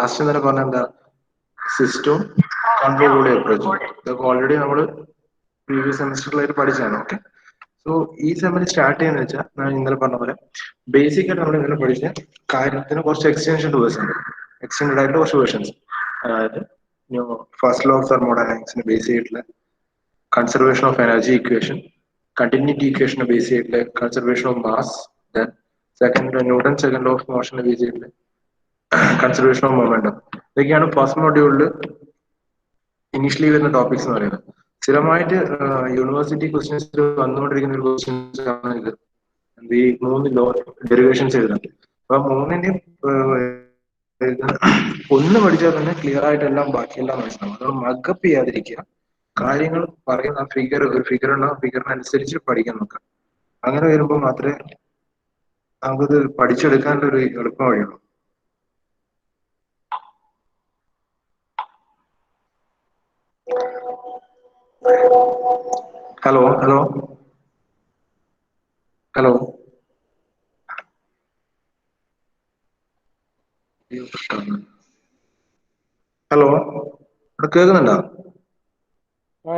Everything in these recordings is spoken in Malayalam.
ലാസ്റ്റ് തന്നെ പറഞ്ഞ എന്താ സിസ്റ്റവും കൺട്രോൾ കൂടി അപ്രോച്ച്. ഇതൊക്കെ ഓൾറെഡി നമ്മൾ പ്രീവിയസ് സെമിസ്റ്ററിലായിട്ട് പഠിച്ചതാണ്. ഓക്കെ, സോ ഈ സെമിൽ സ്റ്റാർട്ട് ചെയ്യുന്ന വെച്ചാൽ ഞാൻ ഇന്നലെ പറഞ്ഞ പോലെ ബേസിക് ആയിട്ട് നമ്മൾ ഇന്നലെ പഠിച്ച കാര്യത്തിന് കുറച്ച് എക്സ്റ്റൻഷൻ വേർഡ്സ് ഉണ്ട്. എക്സ്റ്റൻഡ് ആയിട്ട് കുറച്ച് വേർഷൻസ്, അതായത് ഫസ്റ്റ് ലോ ഓഫ് തെർമോഡൈനാമിക്സിന് ബേസ് ചെയ്തിട്ടുള്ള conservation of energy equation, continuity ഇക്വേഷനെ ബേസ് ചെയ്തിട്ടുള്ള conservation of mass, then second newton second law of മോഷനെ base ചെയ്തിട്ടുള്ള കൺസർവേഷൻ ഓഫ് മൊമെന്റം. ഇതൊക്കെയാണ് ഫസ്റ്റ് മൊഡ്യൂളിൽ ഇനീഷ്യലി വരുന്ന ടോപ്പിക്സ് എന്ന് പറയുന്നത്. സ്ഥിരമായിട്ട് യൂണിവേഴ്സിറ്റി ക്വസ്റ്റ്യൻസിൽ വന്നുകൊണ്ടിരിക്കുന്ന ഒരു ക്വസ്റ്റ്യൻസ് ആണ് ഇത്. ഈ 3 ലോ ഡെറിവേഷൻസ് എഴുതുന്നത്. അപ്പൊ മൂന്നിന്റെയും ഒന്ന് പഠിച്ചാൽ തന്നെ ക്ലിയർ ആയിട്ടെല്ലാം ബാക്കിയെല്ലാം മനസ്സിലാവും. അതുകൊണ്ട് മഗപ്പ് ചെയ്യാതിരിക്കുക. കാര്യങ്ങൾ പറയുന്ന ഒരു ഫിഗർ ഉണ്ടാവും, ഫിഗറിനനുസരിച്ച് പഠിക്കാൻ നോക്കാം. അങ്ങനെ വരുമ്പോൾ മാത്രമേ നമുക്കത് പഠിച്ചെടുക്കാനുള്ള ഒരു എളുപ്പ വഴിയുള്ളൂ. ഹലോ ഹലോ ഹലോ ഹലോ, ഇവിടെ കേൾക്കുന്നുണ്ടോ?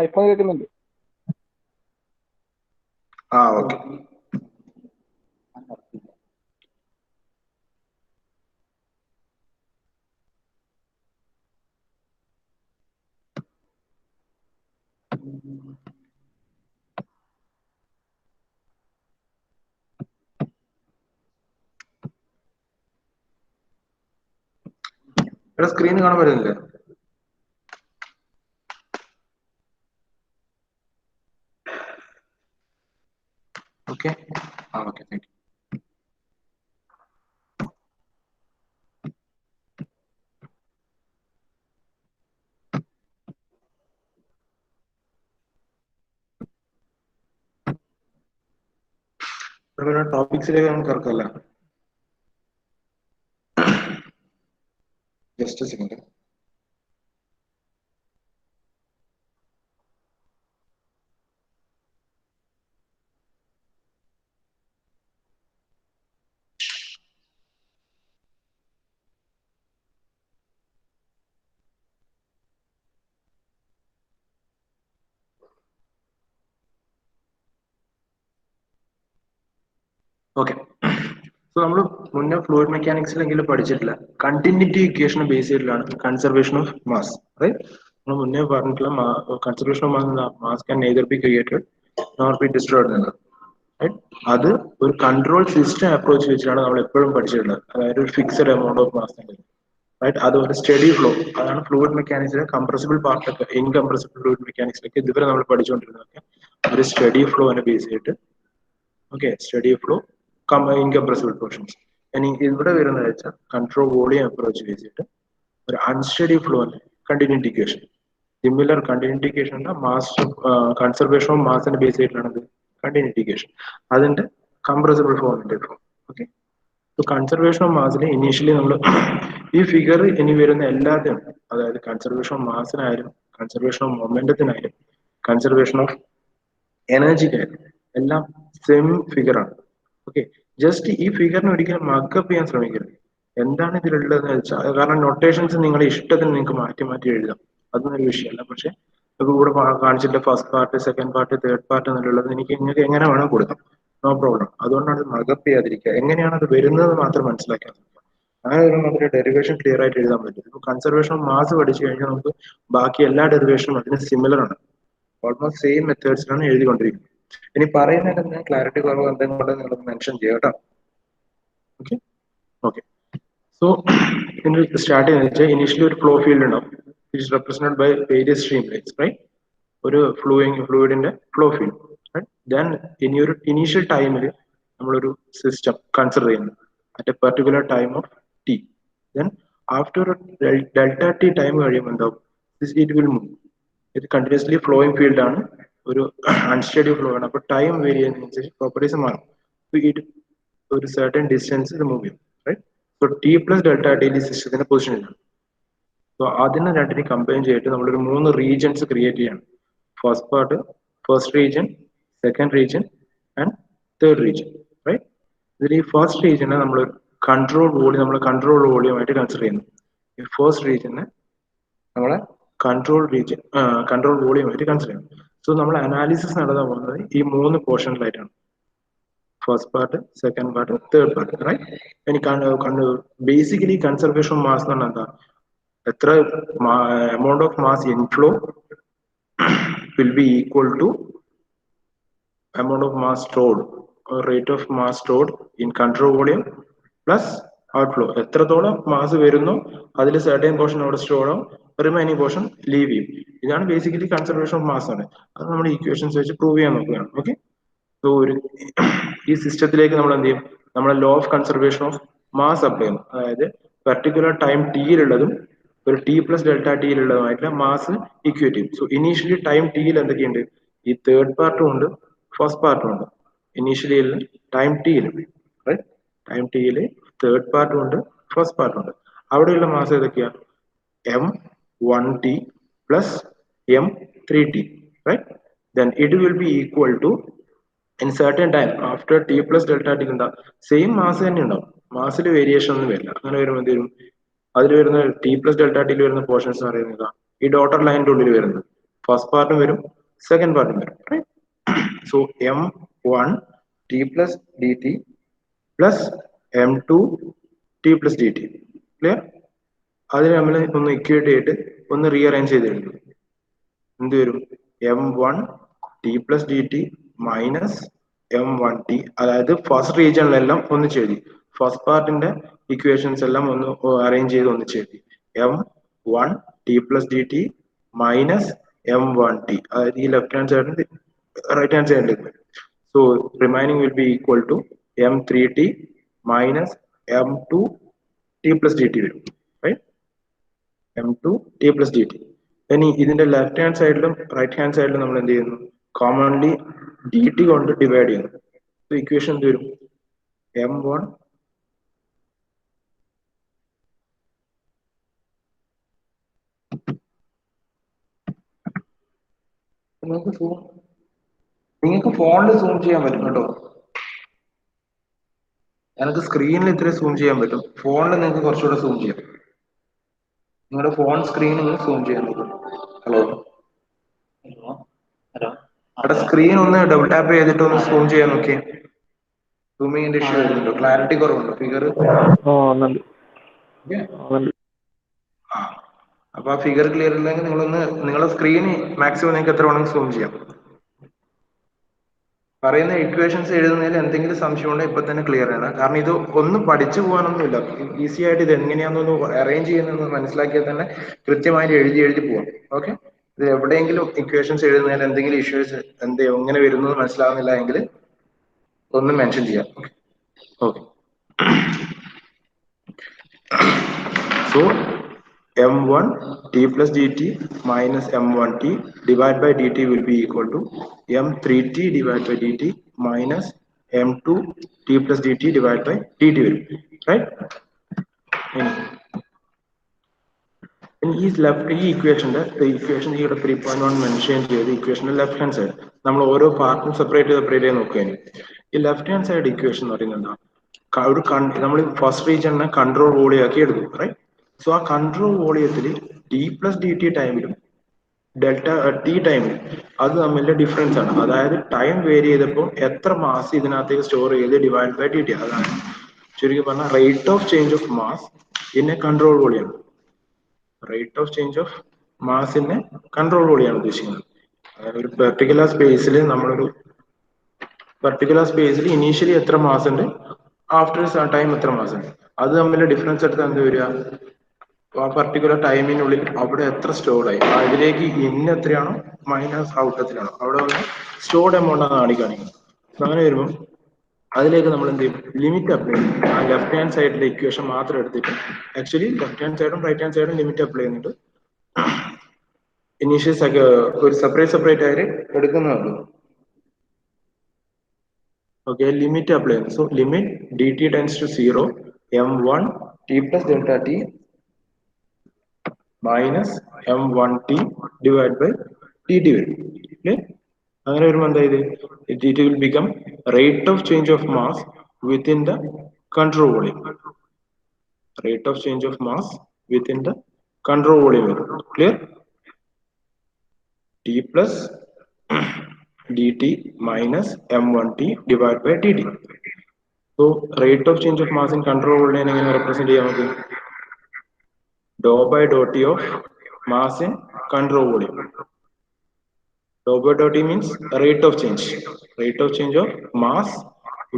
ഇപ്പൊ കേൾക്കുന്നുണ്ട്. ഓക്കെ. ഇവിടെ സ്ക്രീൻ കാണാൻ പറ്റുന്നില്ല. Okay, okay, thank you. ടോപ്പിക്സിലേക്ക് നമുക്ക് കിടക്കല്ല. Just second. ഓക്കെ, സോ നമ്മൾ മുന്നേ ഫ്ലൂയിഡ് മെക്കാനിക്സിലെങ്കിലും പഠിച്ചിട്ടില്ല കണ്ടിന്യൂറ്റി ഇക്വേഷനെ ബേസ് ചെയ്തിട്ടാണ് കൺസർവേഷൻ ഓഫ് മാസ്. അതായത് നമ്മൾ മുന്നേ പറഞ്ഞിട്ടുള്ള conservation of mass can neither be created nor be destroyed എന്നുള്ളത്. അത് ഒരു കൺട്രോൾ സിസ്റ്റം അപ്രോച്ച് വെച്ചിട്ടാണ് നമ്മൾ എപ്പോഴും പഠിച്ചിട്ടുള്ളത്. അതായത് ഒരു fixed amount of mass right. അത് ഒരു സ്റ്റഡി ഫ്ലോ. അതാണ് ഫ്ലൂയിഡ് മെക്കാനിക്സിലെ കംപ്രസിബിൾ പാർട്ടൊക്കെ, ഇൻകംപ്രസിബിൾ ഫ്ലൂയിഡ് മെക്കാനിക്സിലൊക്കെ ഇതുവരെ നമ്മൾ പഠിച്ചുകൊണ്ടിരുന്നതൊക്കെ ഒരു സ്റ്റഡി ഫ്ലോനെ ബേസ് ചെയ്തിട്ട്, okay, steady flow incompressible portions. ഇനി ഇവിടെ വരുന്നത് വെച്ചാൽ കൺട്രോൾ വോളിയം അപ്രോച്ച് വെച്ചിട്ട് ഒരു unsteady flow continuity equation, similar continuity equation mass conservation of മാസിന്റെ ബേസ് ചെയ്തിട്ടാണ് കണ്ടിന്യൂറ്റി ഇക്വേഷൻ. അതിന്റെ കംപ്രസിബിൾ ഫോമിന്റെ ഫ്ലോ. ഓക്കെ, കൺസർവേഷൻ ഓഫ് മാസിന് ഇനീഷ്യലി നമ്മൾ ഈ ഫിഗർ ഇനി വരുന്ന എല്ലാത്തിനും, അതായത് കൺസർവേഷൻ ഓഫ് മാസിനായാലും കൺസർവേഷൻ ഓഫ് മൊമെന്റത്തിനായാലും കൺസർവേഷൻ ഓഫ് എനർജിക്കായാലും എല്ലാം സെയിം ഫിഗറാണ്. ഓക്കെ, ജസ്റ്റ് ഈ ഫിഗറിന് ഒരിക്കലും മക്കപ്പ് ചെയ്യാൻ ശ്രമിക്കരുത്. എന്താണ് ഇതിലുള്ളതെന്ന് വെച്ചാൽ, കാരണം നൊട്ടേഷൻസ് നിങ്ങളുടെ ഇഷ്ടത്തിന് നിങ്ങൾക്ക് മാറ്റി മാറ്റി എഴുതാം, അതൊന്നും ഒരു വിഷയമല്ല. പക്ഷെ ഇവിടെ കാണിച്ചിട്ട് first part, second part, third part എന്നുള്ളത് നിങ്ങൾക്ക് എങ്ങനെ വേണം കൊടുക്കാം, നോ പ്രോബ്ലം. അതുകൊണ്ടാണ് അത് മകപ്പ് ചെയ്യാതിരിക്കുക. എങ്ങനെയാണ് അത് വരുന്നത് മാത്രം മനസ്സിലാക്കാൻ നോക്കുക. അങ്ങനെ വരുമ്പോൾ നമുക്ക് ഡെറിവേഷൻ ക്ലിയർ ആയിട്ട് എഴുതാൻ പറ്റും. ഇപ്പൊ കൺസർവേഷൻ ഓഫ് മാസ് പഠിച്ചു കഴിഞ്ഞാൽ നമുക്ക് ബാക്കി എല്ലാ ഡെറിവേഷനും അതിന് സിമിലർ ആണ്, ഓൾമോസ്റ്റ് സെയിം മെത്തേഡ്സിലാണ് എഴുതിക്കൊണ്ടിരിക്കുന്നത്. ഇനി പറയുന്നതിന് ക്ലാരിറ്റി കുറവ് എന്തെങ്കിലും നിങ്ങൾ മെൻഷൻ ചെയ്യാം കേട്ടോ. ഓക്കെ ഓക്കെ, സോ ഇനി സ്റ്റാർട്ട് ചെയ്യുന്നത് വെച്ചാൽ ഇനീഷ്യലി ഒരു ഫ്ലോ ഫീൽഡ് ഉണ്ടാവും, it is represented by various stream lines, right. ഒരു ഫ്ലൂയിഡിന്റെ ഫ്ലോ ഫീൽഡ്. ദെൻ ഇനി ഒരു ഇനീഷ്യൽ ടൈമിൽ നമ്മളൊരു സിസ്റ്റം കൺസിഡർ ചെയ്യുന്നു at A particular time of T. Then after delta T time കഴിയുമ്പോൾ എന്താവും, ഇറ്റ് വിൽ മൂവ്. ഇത് കണ്ടിന്യൂസ്ലി ഫ്ലോയിങ് ഫീൽഡ് ആണ്, ഒരു അൺസ്റ്റഡി ഫ്ലോ ആണ്. അപ്പൊ ടൈം വേരി ചെയ്യുന്നതിനനുസരിച്ച് പ്രോപ്പർട്ടീസ് മാറും. ഒരു സർട്ടൻ ഡിസ്റ്റൻസ് ഇത് മൂവ് ചെയ്യും, right. So T plus delta T സിസ്റ്റത്തിന്റെ പൊസിഷനിലാണ്. സോ അതിനെ രണ്ടിനെ കമ്പൈൻ ചെയ്തിട്ട് നമ്മളൊരു 3 റീജിയൻസ് ക്രിയേറ്റ് ചെയ്യണം. First part, first region, second region and third region, right. ഇതിൽ ഈ ഫസ്റ്റ് റീജിയനെ നമ്മൾ കൺട്രോൾ വോളിയം ആയിട്ട് കൺസിഡർ ചെയ്യുന്നു. ഈ ഫസ്റ്റ് റീജിയനെ നമ്മളെ കൺട്രോൾ റീജിയൻ കൺട്രോൾ വോളിയം ആയിട്ട് കൺസിഡർ ചെയ്യണം. സോ നമ്മൾ അനാലിസിസ് നടത്താൻ പോകുന്നത് ഈ 3 പോർഷനിലായിട്ടാണ്. First part, second part, third part, right? ഇനി ബേസിക്കലി കൺസർവേഷൻ മാസ് എന്ന് പറഞ്ഞാൽ എന്താ? എത്ര amount of mass inflow will be equal to amount of mass stored or rate of mass stored in control volume plus outflow. എത്രത്തോളം മാസ് വരുന്നു അതിൽ certain portion അവിടെ സ്റ്റോർ ആവും, റിമൈനിങ് പോർഷൻ ലീവ് ചെയ്യും. ഇതാണ് ബേസിക്കലി കൺസർവേഷൻ ഓഫ് മാസ് ആണ്. അത് നമ്മൾ ഇക്വേഷൻസ് വെച്ച് പ്രൂവ് ചെയ്യാൻ നോക്കുകയാണ്. ഓക്കെ, സോ ഈ സിസ്റ്റത്തിലേക്ക് നമ്മൾ എന്ത് ചെയ്യും? നമ്മുടെ law of conservation of mass apply ചെയ്യും. അതായത് പെർട്ടിക്കുലർ ടൈം ടിയിലുള്ളതും ഒരു ടി പ്ലസ് ഡെൽറ്റ ടിയിലുള്ളതുമായിട്ടുള്ള മാസ് ഇക്വേറ്റ് ചെയ്യും. സോ ഇനീഷ്യലി ടൈം ടിയിൽ എന്തൊക്കെയുണ്ട്? ഈ തേർഡ് പാർട്ടും ഉണ്ട്, ഫസ്റ്റ് പാർട്ടും ഉണ്ട്. ഇനീഷ്യലി ടൈം ടിയിൽ, റൈറ്റ്? ടൈം ടിയിൽ തേർഡ് പാർട്ടും ഉണ്ട്, ഫസ്റ്റ് പാർട്ടും ഉണ്ട്. അവിടെയുള്ള മാസ് ഏതൊക്കെയാ? m1t plus m3t, right? Then it will be equal to in certain time after t plus delta t എന്താ സെയിം മാസ് തന്നെ ഉണ്ടാവും, മാസിൽ വേരിയേഷൻ ഒന്നും വരില്ല. അങ്ങനെ വരുമ്പോൾ എന്ത് വരും? അതിൽ വരുന്ന ടി പ്ലസ് ഡെൽറ്റ ടിയിൽ വരുന്ന പോർഷൻസ് എന്ന് പറയുന്നത് ഈ ഡോട്ടർ ലൈനിന്റെ ഉള്ളിൽ വരുന്നത് ഫസ്റ്റ് പാർട്ടും വരും, സെക്കൻഡ് പാർട്ടും വരും, right? So m1 t plus dt plus m2 t plus dt, clear? അതിന് നമ്മൾ ഒന്ന് ഇക്വേറ്റ് ചെയ്തിട്ട് ഒന്ന് റീഅറേഞ്ച് ചെയ്തിട്ടുണ്ട്. എന്ത് വരും? m1 t plus dt minus m1t, അതായത് ഫസ്റ്റ് റീജിയണിലെല്ലാം ഒന്ന് ചെയ്തി, ഫസ്റ്റ് പാർട്ടിന്റെ ഇക്വേഷൻസ് എല്ലാം ഒന്ന് അറേഞ്ച് ചെയ്ത് ഒന്ന് ചെയ്തി. m1 t plus dt minus m1t, അതായത് ഈ ലെഫ്റ്റ് ഹാൻഡ് സൈഡിൽ റൈറ്റ് ഹാൻഡ് സൈഡിലേക്ക് വരും. So remaining will be equal to m3t minus m2t plus dt വരും, റൈറ്റ്? m2t plus dt. ഇനി ഇതിന്റെ ലെഫ്റ്റ് ഹാൻഡ് സൈഡിലും റൈറ്റ് ഹാൻഡ് സൈഡിലും നമ്മൾ എന്ത് ചെയ്യുന്നു? കോമൺലി dt കൊണ്ട് ഡിവൈഡ് ചെയ്യുന്നു. സോ ഇക്വേഷൻ എന്ത് വരും? m1 നിങ്ങൾക്ക് ഫോണിൽ സൂം ചെയ്യാൻ പറ്റും കേട്ടോ. എനിക്ക് സ്ക്രീനിൽ ഇത്ര സൂം ചെയ്യാൻ പറ്റും, ഫോണിൽ നിങ്ങൾക്ക് കുറച്ചുകൂടെ സൂം ചെയ്യാം. നിങ്ങളുടെ ഫോൺ സ്ക്രീനിൽ സൂം ചെയ്യാൻ പറ്റും. ഹലോ അവിടെ സ്ക്രീൻ ഒന്ന് ഡബിൾ ടാപ്പ് ചെയ്തിട്ട് ഒന്ന് സൂം ചെയ്യാൻ നോക്കിയേ. സൂമിങ്ങിന്റെ ഇഷ്യൂ വരുന്നുണ്ടോ? ക്ലാരിറ്റി കുറവുണ്ടോ ഫിഗർ? ആ, അപ്പൊ ആ ഫിഗർ ക്ലിയർ ഇല്ലെങ്കിൽ നിങ്ങളൊന്ന് നിങ്ങളുടെ സ്ക്രീൻ മാക്സിമം നിങ്ങൾക്ക് എത്ര വേണമെങ്കിൽ സൂം ചെയ്യാം. പറയുന്ന ഇക്വേഷൻസ് എഴുതുന്നതിൽ എന്തെങ്കിലും സംശയം ഉണ്ടെങ്കിൽ ഇപ്പൊ തന്നെ ക്ലിയർ ആണ്. കാരണം ഇത് ഒന്നും പഠിച്ചു പോകാനൊന്നുമില്ല, ഈസി ആയിട്ട് ഇത് എങ്ങനെയാണെന്നൊന്ന് അറേഞ്ച് ചെയ്യുന്നതെന്ന് മനസ്സിലാക്കിയാൽ തന്നെ കൃത്യമായിട്ട് എഴുതി പോവാം. ഓക്കെ, ഇത് എവിടെയെങ്കിലും ഇക്വേഷൻസ് എഴുതുന്നതിൽ എന്തെങ്കിലും ഇഷ്യൂസ് എങ്ങനെ വരുന്നത് മനസ്സിലാവുന്നില്ല എങ്കിൽ ഒന്ന് മെൻഷൻ ചെയ്യാം. Okay, so m1 t plus dt minus m1t divided by dt will be equal to m3t divided by dt minus m2 t plus dt divided by dt will be, right? In this left equation, the equation here 3.1 mentioned here, the equation left hand side. നമ്മൾ ഓരോ പാർട്ടും സെപ്പറേറ്റ് ചെയ്ത് നോക്കുകയാണ്. ഈ ലെഫ്റ്റ് ഹാൻഡ് സൈഡ് ഇക്വേഷൻ എന്ന് പറയുന്നത് എന്താ? നമ്മൾ ഫസ്റ്റ് റീജിയണിനെ കൺട്രോൾ വോളിയം ആക്കി എടുക്കും, റൈറ്റ്? സോ ആ കൺട്രോൾ വോളിയത്തിൽ ടി പ്ലസ് ഡി ടി ടൈമിലും ഡെൽറ്റ ടി ടൈമിലും അത് തമ്മിലുള്ള ഡിഫറൻസ് ആണ്. അതായത് ടൈം വേരി ചെയ്തപ്പോൾ എത്ര മാസ് ഇതിനകത്തേക്ക് സ്റ്റോർ ചെയ്ത് ഡിവൈഡ് ബൈ ടി ടി. അതാണ് ചുരുക്കി പറഞ്ഞാൽ rate of change of mass in a control volume. Rate of change of മാസിന്റെ കൺട്രോൾ വോളിയാണ് ഉദ്ദേശിക്കുന്നത്. അതായത് ഒരു പെർട്ടിക്കുലർ സ്പേസിൽ ഇനീഷ്യലി എത്ര മാസ് ഉണ്ട്, ആഫ്റ്റർ ടൈം എത്ര മാസം ഉണ്ട്, അത് തമ്മിലുള്ള ഡിഫറൻസ് എടുത്ത് എന്ത് വരിക? ആ പർട്ടിക്കുലർ ടൈമിനുള്ളിൽ അവിടെ എത്ര സ്റ്റോർഡ് ആയി, അതിലേക്ക് ഇൻ എത്രയാണോ മൈനസ് ഔട്ട് എത്രയാണോ അവിടെ വന്ന് സ്റ്റോർഡ് എമൗണ്ട് ആണ് കാണിക്കുന്നത്. അങ്ങനെ വരുമ്പോൾ അതിലേക്ക് നമ്മൾ എന്ത് ചെയ്യും? ലിമിറ്റ് അപ്ലൈ ചെയ്യും. ആ ലെഫ്റ്റ് ഹാൻഡ് സൈഡിലെ ഇക്വേഷൻ മാത്രം എടുത്തിട്ട് ആക്ച്വലി ലെഫ്റ്റ് ഹാൻഡ് സൈഡും റൈറ്റ് ഹാൻഡ് സൈഡും ലിമിറ്റ് അപ്ലൈ ചെയ്യുന്നുണ്ട്. ഇനീഷ്യൽ ഒരു സെപ്പറേറ്റ് ആയിട്ട് എടുക്കുന്നതാണ്. Okay, limit apply. So limit dt tends to 0, m1 t plus delta t minus m1t divided by dt. Okay, അങ്ങനെ വരുമ്പോൾ എന്തായത്? It will become rate of change of mass within the control volume. Rate of change of mass within the control volume. Clear? T plus dt minus m1t divided by dt. So rate of change of mass in control volume എങ്ങനെ represent ചെയ്യാം നമുക്ക്? Dou by dou t of mass in control volume. Dou by dou t means rate of change of mass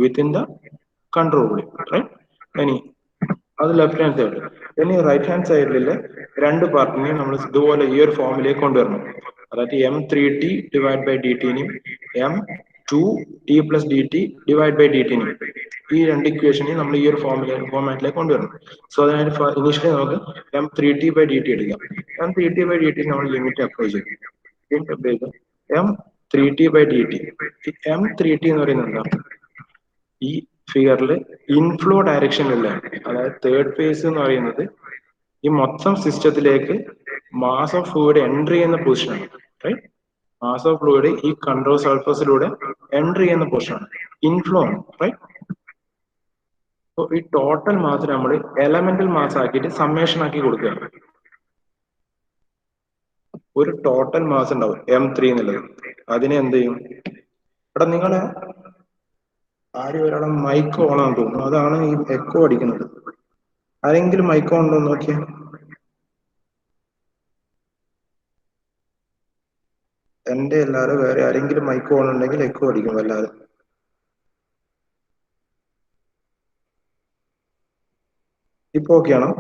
within the control volume, right? Any അത് ലെഫ്റ്റ് ഹാൻഡ് സൈഡ്. ഇനി റൈറ്റ് ഹാൻഡ് സൈഡിലെ രണ്ട് പാർട്ടിനെ നമ്മൾ ഇതുപോലെ ഈ ഒരു ഫോമിലേക്ക് കൊണ്ടുവരണം. അതായത് M three T divide by D ടിനെയും M two T plus D T divide by D ടിനെയും ഈ രണ്ട് ഇക്വേഷനെയും നമ്മൾ ഈ ഒരു ഫോമാറ്റിലേക്ക് കൊണ്ടുവരണം. സോ അതിനായിട്ട് ഇനീഷ്യലി നമുക്ക് M three T by D T എടുക്കാം. M three T by D T നമ്മൾ ലിമിറ്റ് അപ്ലൈ ചെയ്യും. M three T by D T. M three T എന്ന് പറയുന്നത് എന്താ? ഈ ഫിഗറിൽ ഇൻഫ്ലോ ഡയറക്ഷനിലുള്ള, അതായത് തേർഡ് ഫേസ് എന്ന് പറയുന്നത് ഈ മൊത്തം സിസ്റ്റത്തിലേക്ക് മാസ് ഓഫ് ഫ്ലൂയിഡ് എൻട്രി ചെയ്യുന്ന പൊസിഷനാണ്. റൈറ്റ്? മാസ് ഓഫ് ഫ്ലൂയിഡ് ഈ കൺട്രോൾ സർഫസിലൂടെ എൻട്രി ചെയ്യുന്ന പൊസിഷനാണ്, ഇൻഫ്ലോ ആണ്. റൈറ്റ്? അപ്പൊ ഈ ടോട്ടൽ മാസ് നമ്മൾ എലമെന്റൽ മാസ് ആക്കിയിട്ട് സമ്മേഷൻ ആക്കി കൊടുക്കുകയാണ്. ഒരു ടോട്ടൽ മാസ് ഉണ്ടാവും എം ത്രീ എന്നുള്ളത്. അതിനെ എന്ത് ചെയ്യും? ഇവിടെ നിങ്ങളെ ആരും ഒരാളെ മൈക്ക് ഓൺ ആണെന്ന് തോന്നുന്നു. അതാണ് ഈ എക്കോ അടിക്കുന്നത്. ആരെങ്കിലും മൈക്ക് ഓൺ ഉണ്ടോ നോക്കിയാൽ? എന്റെ അല്ലാതെ വേറെ ആരെങ്കിലും മൈക്ക് ഓൺ ഉണ്ടെങ്കിൽ എക്കോ അടിക്കും വല്ലാതെ. ഇപ്പൊ ഓക്കെ ആണോ?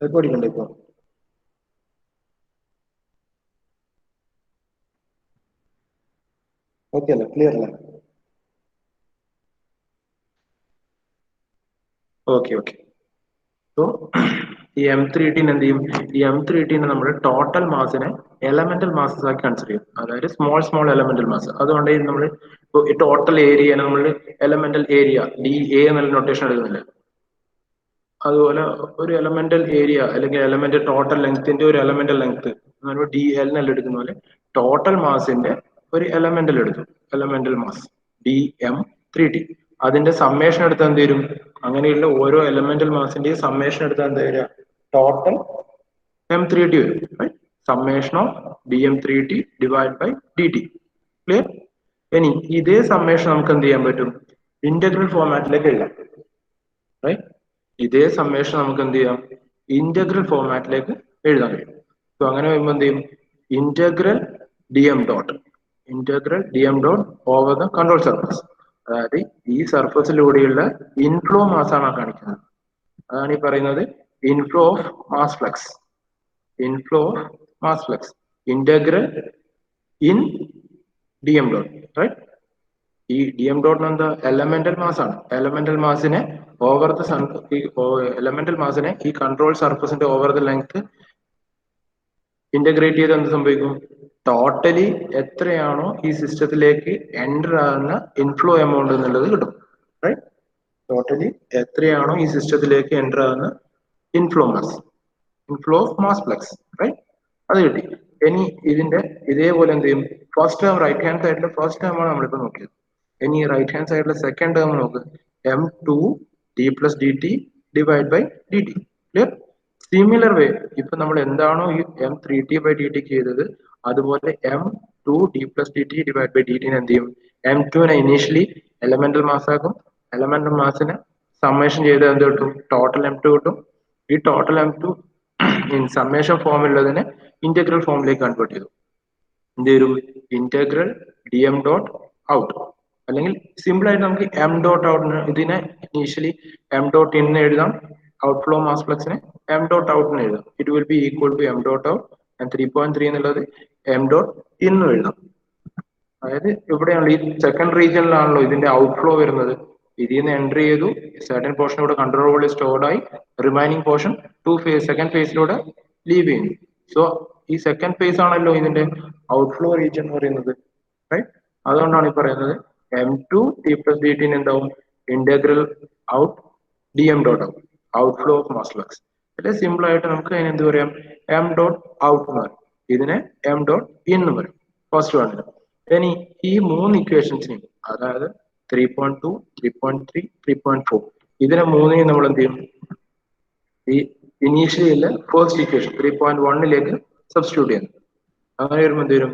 എക്കോ അടിക്കണ്ടേ ഇപ്പൊ? ഓക്കെ അല്ലേ? ക്ലിയർ അല്ലേ? Okay okay. സോ ഈ എം ത്രീ ടീന് എന്ത് ചെയ്യും? ഈ എം ത്രീ ടീനെ നമ്മൾ ടോട്ടൽ മാസിനെ എലമെന്റൽ മാസസ് ആക്കി കൺസിഡർ ചെയ്യും. അതായത് സ്മോൾ എലമെന്റൽ മാസ്. അതുകൊണ്ട് നമ്മൾ ഇപ്പോൾ ഈ ടോട്ടൽ ഏരിയ നമ്മൾ എലമെന്റൽ ഏരിയ ഡി എ എന്നുള്ള നൊട്ടേഷൻ എടുക്കുന്നില്ല. അതുപോലെ ഒരു എലമെന്റൽ ഏരിയ അല്ലെങ്കിൽ എലമെന്റ് ടോട്ടൽ ലെങ്ത്തിന്റെ ഒരു എലമെന്റൽ ലെങ്ത് ഡി എൽ എന്നല്ല എടുക്കുന്ന പോലെ ടോട്ടൽ മാസിന്റെ ഒരു എലമെന്റൽ എടുത്തു, elemental mass D M three T. അതിന്റെ സമ്മേഷൻ എടുത്താൽ എന്ത് വരും? അങ്ങനെയുള്ള ഓരോ എലമെന്റൽ മാസിന്റെയും സമ്മേഷൻ എടുത്താൽ എന്താ വരിക? ടോട്ടൽ എം ത്രീ ടി വരും. Summation of D M three T divide by D T. Clear? ഇനി ഇതേ സമ്മേഷൻ നമുക്ക് എന്ത് ചെയ്യാൻ പറ്റും? ഇന്റഗ്രൽ ഫോർമാറ്റിലേക്ക് എഴുതാം. റൈറ്റ്? ഇതേ സമ്മേഷൻ നമുക്ക് എന്ത് ചെയ്യാം? ഇന്റഗ്രൽ ഫോർമാറ്റിലേക്ക് എഴുതാൻ കഴിയും. സോ അങ്ങനെ വരുമ്പോൾ എന്ത് ചെയ്യും? Integral D M dot over the control surface. അതായത് ഈ സർഫസിലൂടെയുള്ള ഇൻഫ്ലോ മാസ് ആണ് കാണിക്കുന്നത്. അതാണ് ഈ പറയുന്നത് inflow of mass flux. Integral in D M dot. Right? ഈ ഡി എം ഡോട്ട് എന്താ? എലമെന്റൽ മാസ് ആണ്. എലമെന്റൽ മാസിനെ ഓവർ ദ എലമെന്റൽ മാസിനെ ഈ കൺട്രോൾ സർഫസിന്റെ ഓവർ ദ ലെങ്ത് ഇന്റഗ്രേറ്റ് ചെയ്ത് എന്ത് സംഭവിക്കും? ടോട്ടലി എത്രയാണോ ഈ സിസ്റ്റത്തിലേക്ക് എൻ്റർ ആകുന്ന ഇൻഫ്ലോ എമൗണ്ട് എന്നുള്ളത് കിട്ടും. റൈറ്റ്? ടോട്ടലി എത്രയാണോ ഈ സിസ്റ്റത്തിലേക്ക് എൻ്റർ ആകുന്ന inflow of mass flux. Right? അത് കിട്ടി. ഇനി ഇതിന്റെ ഇതേപോലെ എന്ത് ചെയ്യും? ഫസ്റ്റ് ടേം റൈറ്റ് ഹാൻഡ് സൈഡിലെ ഫസ്റ്റ് ടേം ആണ് നമ്മളിപ്പോ നോക്കിയത്. ഇനി റൈറ്റ് ഹാൻഡ് സൈഡിലെ സെക്കൻഡ് ടേം നോക്ക്. M two T plus D T divide by D T. Clear? Similar way ഇപ്പൊ നമ്മൾ എന്താണോ ഈ M three T by D T ചെയ്തത്, അതുപോലെ M two T plus D T divide by D ടിനെ എന്ത് ചെയ്യും? എം ടുവിനെ ഇനീഷ്യലി എലമെന്റൽ മാസ് ആക്കും. എലമെന്റൽ മാസിനെ സമ്മേഷൻ ചെയ്ത് എന്ത് കിട്ടും? ടോട്ടൽ എം ടു കിട്ടും. ഈ total M two in summation ഫോമിലുള്ളതിനെ ഇന്റഗ്രൽ ഫോമിലേക്ക് കൺവേർട്ട് ചെയ്തു. എന്ത് വരും? Integral D M dot out. അല്ലെങ്കിൽ സിമ്പിൾ ആയിട്ട് നമുക്ക് എം ഡോട്ട് ഔട്ട്, ഇതിനെ ഇനീഷ്യലി എം ഡോട്ട് ഇൻ എഴുതാം. ഔട്ട്ഫ്ലോ മാസ് ഫ്ലക്സിനെ എം ഡോട്ട് ഔട്ട് എഴുതാം. It will be equal to M dot out 3.3 എന്നുള്ളത് എം ഡോട്ട് ഇൻ എഴുതാം. അതായത് ഇവിടെയാണല്ലോ ഈ സെക്കൻഡ് റീജിയനിലാണല്ലോ ഇതിന്റെ ഔട്ട്ഫ്ലോ വരുന്നത്. ഇതിൽ നിന്ന് എൻട്രി ചെയ്തു, സർട്ടൻ പോർഷൻ ഇവിടെ കൺട്രോൾ വോളിയം സ്റ്റോർഡ് ആയി, റിമൈനിങ് പോർഷൻ സെക്കൻഡ് ഫേസിലൂടെ ലീവ് ചെയ്യുന്നു. സോ ഈ സെക്കൻഡ് ഫേസ് ആണല്ലോ ഇതിന്റെ ഔട്ട്ഫ്ലോ റീജിയൻ എന്ന് പറയുന്നത്. റൈറ്റ്? അതുകൊണ്ടാണ് ഈ പറയുന്നത് M two T plus D ടിന് എന്താവും? Integral out D M dot out, outflow of mass flux. അല്ലെ സിമ്പിൾ ആയിട്ട് നമുക്ക് അതിന് എന്ത് പറയാം? എം ഡോട്ട് ഔട്ട് എന്ന് പറയും. ഇതിനെ എം ഡോട്ട് ഇൻ എന്ന് പറയും ഫസ്റ്റ് വണ്ണിന്. ഇനി ഈ മൂന്ന് ഇക്വേഷൻസിനെയും, അതായത് 3.2, 3.3, 3.4 ഇതിനെ മൂന്നിനെയും നമ്മൾ എന്ത് ചെയ്യും? ഈ ഇനീഷ്യലിലെ ഫസ്റ്റ് ഇക്വേഷൻ 3.1 സബ്സ്റ്റിറ്റ്യൂട്ട് ചെയ്യുന്നു. അങ്ങനെ വരുമ്പോൾ എന്ത് വരും?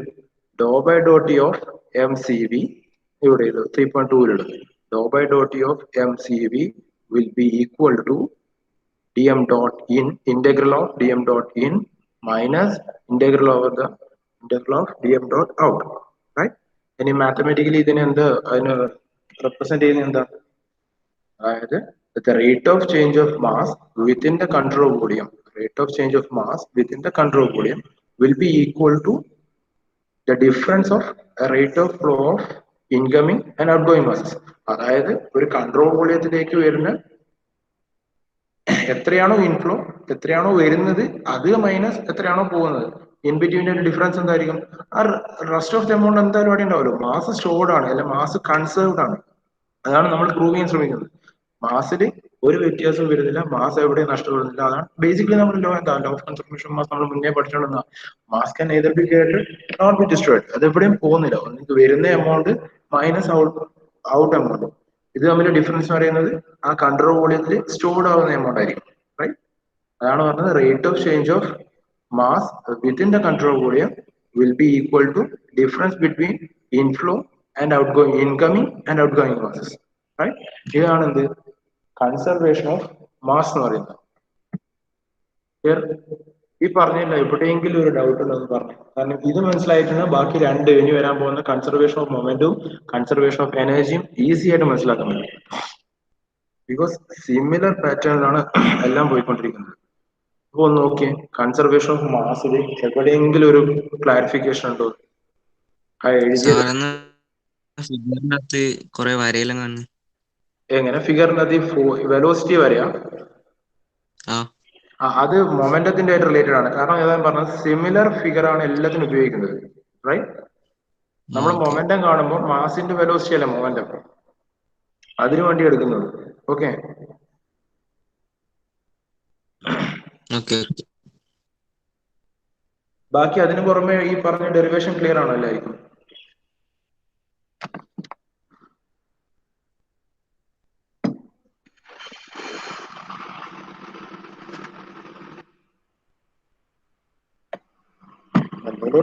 Do by do T of M C V ഇവിടെ 3.2 do by do T of M C V will be equal to dm dot in integral of dm dot in minus integral over the integral of dm dot out, right? ഇനി മാത്തമാറ്റിക്കലി ഇതിനെ എന്ത് അതിന് റെപ്രസെന്റ് ചെയ്യുന്നത് എന്താ? അതായത് the rate of change of mass within the control volume, rate of change of mass within the control volume will be equal to the difference of a rate of flow of incoming and outgoing masses. അതായത് ഒരു കൺട്രോൾ വോളിയത്തിലേക്ക് വരുന്ന എത്രയാണോ ഇൻഫ്ലോ, എത്രയാണോ വരുന്നത്, അത് മൈനസ് എത്രയാണോ പോകുന്നത്, ഇൻ ബിറ്റ്വീൻ്റെ ഡിഫറൻസ് എന്തായിരിക്കും? ആ റെസ്റ്റ് ഓഫ് ദ എമൗണ്ട് എന്തായാലും അവിടെ ഉണ്ടാവുമല്ലോ. മാസ് സ്റ്റോർഡ് ആണ്, അല്ലെ മാസ് കൺസേർവ്ഡ് ആണ്. അതാണ് നമ്മൾ പ്രൂവ് ചെയ്യാൻ ശ്രമിക്കുന്നത്. മാസിൽ ഒരു വ്യത്യാസവും വരുന്നില്ല, മാസ് എവിടെയും നഷ്ടപ്പെടുന്നില്ല. അതാണ് ബേസിക്കലി നമ്മൾ ലോ എന്താ ലോ ഓഫ് കൺസർവേഷൻ മാസ് നമ്മൾ മുന്നേ പഠിച്ചിട്ടുണ്ടെന്ന mass can neither be created not be destroyed. അത് എവിടെയും പോകുന്നില്ല. നിങ്ങൾക്ക് വരുന്ന എമൗണ്ട് മൈനസ് ഔട്ട് എമൗണ്ട്, ഇത് തമ്മിൽ ഡിഫറൻസ് പറയുന്നത് ആ കൺട്രോൾ വോളിയത്തിൽ സ്റ്റോർഡ് ആവുന്ന എമൗണ്ട് ആയിരിക്കും, റൈറ്റ്? അതാണ് പറഞ്ഞത് rate of change of mass within the control volume will be equal to difference between inflow and outgoing, incoming and outgoing masses, right? ഇതാണ് എന്ത് കൺസർവേഷൻ ഓഫ് മാസ് എന്ന് പറയുന്നത്. ഈ പറഞ്ഞില്ല എവിടെയെങ്കിലും ഒരു ഡൗട്ട് ഉണ്ടെന്ന് പറഞ്ഞു. കാരണം ഇത് മനസ്സിലായിട്ടാണ് ബാക്കി രണ്ട് ഇനി വരാൻ പോകുന്ന conservation of momentum conservation of എനർജിയും ഈസി ആയിട്ട് മനസ്സിലാക്കാൻ പറ്റും. ബിക്കോസ് സിമിലർ പാറ്റേണിലാണ് എല്ലാം പോയിക്കൊണ്ടിരിക്കുന്നത്. അപ്പൊ ഒന്ന് നോക്കിയേ, കൺസർവേഷൻ ഓഫ് മാസിൽ എവിടെയെങ്കിലും ഒരു ക്ലാരിഫിക്കേഷൻ ഉണ്ടോ? ഫിഗറിനകത്ത് കുറെ വരയെല്ലാം കാണുന്നു. എങ്ങനെ ഫിഗറിനകത്ത് വെലോസിറ്റി വരെയാ? അത് മൊമെന്റത്തിന്റെ ആയിട്ട് റിലേറ്റഡ് ആണ്. കാരണം ഏതാ പറഞ്ഞത് സിമിലർ ഫിഗർ ആണ് എല്ലാത്തിനും ഉപയോഗിക്കുന്നത്, റൈറ്റ്? നമ്മൾ മൊമെന്റം കാണുമ്പോൾ മാസിന്റെ വെലോസിറ്റി അല്ല മൊമെന്റം, അതിനു വേണ്ടി എടുക്കുന്നത്. ഓക്കെ, ബാക്കി അതിന് പുറമെ ഈ പറഞ്ഞ ഡെറിവേഷൻ ക്ലിയർ ആണോ എല്ലാവർക്കും?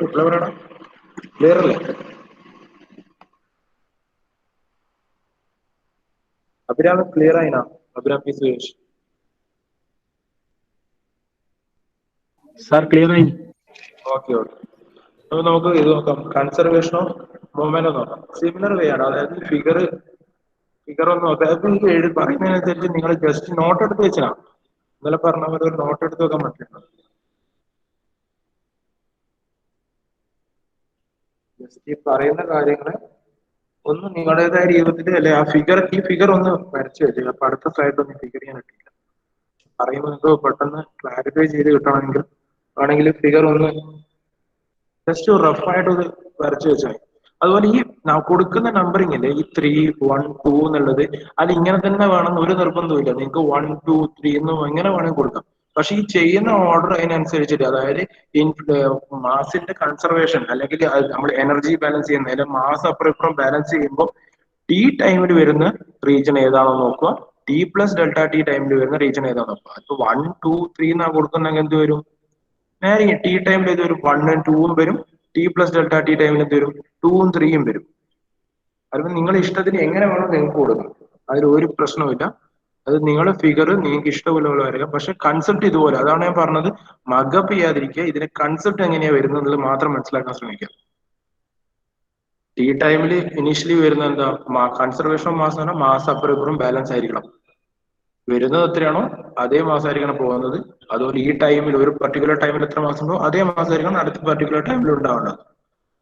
റിപ്ലൈ പറയണം. ക്ലിയർ അല്ലേ? അഭിരാമ് ക്ലിയർ ആയിനാ? Abhiram P Suresh sir clear ആയി? Okay okay. അപ്പൊ നമുക്ക് ഇത് നോക്കാം, കൺസർവേഷൻ ഓഫ് മൊമെന്റ് നോക്കാം. സിമിലർ വേ ആണ്. അതായത് ഫിഗർ ഒന്ന് നോക്കാം. ഇത് പറയുന്നതിനനുസരിച്ച് നിങ്ങൾ ജസ്റ്റ് നോട്ട് എടുത്ത് വെച്ചാ ഇന്നലെ പറഞ്ഞ പോലെ ഒരു നോട്ട് എടുത്ത് വെക്കാൻ പറ്റില്ല. ജസ്റ്റ് ഈ പറയുന്ന കാര്യങ്ങള് ഒന്ന് നിങ്ങളുടേതായ രീതിയിൽ അല്ലെ ആ ഫിഗർ, ഈ ഫിഗർ ഒന്ന് വരച്ചു വെച്ചു. അപ്പൊ അടുത്ത സൈഡിൽ ഒന്ന് ഫിഗർ ചെയ്യാൻ പറ്റില്ല. പറയുമ്പോൾ നിങ്ങൾക്ക് പെട്ടെന്ന് ക്ലാരിഫൈ ചെയ്ത് കിട്ടണമെങ്കിൽ ആണെങ്കിൽ ഫിഗർ ഒന്ന് ജസ്റ്റ് റഫായിട്ട് ഒന്ന് വരച്ചു വെച്ചാൽ. അതുപോലെ ഈ കൊടുക്കുന്ന നമ്പറിംഗ് അല്ലേ, ഈ 3, 1, 2 എന്നുള്ളത് അത് ഇങ്ങനെ തന്നെ വേണമെന്ന് ഒരു നിർബന്ധമില്ല. നിങ്ങൾക്ക് 1, 2, 3 എന്ന് എങ്ങനെ വേണമെങ്കിൽ കൊടുക്കാം. പക്ഷെ ഈ ചെയ്യുന്ന ഓർഡർ അതിനനുസരിച്ചിട്ട്, അതായത് മാസിന്റെ കൺസർവേഷൻ അല്ലെങ്കിൽ നമ്മൾ എനർജി ബാലൻസ് ചെയ്യുന്ന, അല്ലെങ്കിൽ മാസ് അപ്പുറം ഇപ്പുറം ബാലൻസ് ചെയ്യുമ്പോൾ ടി ടൈമിൽ വരുന്ന റീജൺ ഏതാണോ നോക്കുക, ടി പ്ലസ് ഡെൽറ്റ ടി ടൈമിൽ വരുന്ന റീജൺ ഏതാണോ നോക്കുക. ഇപ്പൊ 1, 2, 3 എന്നാ കൊടുക്കുന്നെങ്കിൽ എന്ത് വരും? നേരെ ടി ടൈമിൽ ഇത് വരും 1ഉം 2ഉം വരും. ടി പ്ലസ് ഡെൽറ്റ ടി ടൈമിൽ എന്ത് വരും? 2ഉം 3ഉം വരും. അതിപ്പോ നിങ്ങളുടെ ഇഷ്ടത്തിന് എങ്ങനെ വേണം നിങ്ങൾക്ക് കൊടുക്കാം, അതിൽ ഒരു പ്രശ്നവുമില്ല. അത് നിങ്ങളുടെ ഫിഗർ നിങ്ങൾക്ക് ഇഷ്ടമുള്ള പോലെ വരിക. പക്ഷെ കൺസെപ്റ്റ് ഇതുപോലെ, അതാണ് ഞാൻ പറഞ്ഞത്, മഗപ്പ് ചെയ്യാതിരിക്കുക. ഇതിന്റെ കൺസെപ്റ്റ് എങ്ങനെയാ വരുന്നത് മാത്രം മനസ്സിലാക്കാൻ ശ്രമിക്കുക. ടി ടൈമിൽ ഇനീഷ്യലി വരുന്ന എന്താ കൺസർവേഷൻ ഓഫ് മാസ് ആണ്. മാസ് അപ്പുറം ഇപ്പുറം ബാലൻസ് ആയിരിക്കണം. വരുന്നത് എത്രയാണോ അതേ മാസമായിരിക്കണം പോകുന്നത്. അതുപോലെ ഈ ടൈമിൽ ഒരു പർട്ടിക്കുലർ ടൈമിൽ എത്ര മാസം ഉണ്ടോ അതേ മാസമായിരിക്കണം അടുത്ത പർട്ടിക്കുലർ ടൈമിൽ ഉണ്ടാവേണ്ടത്.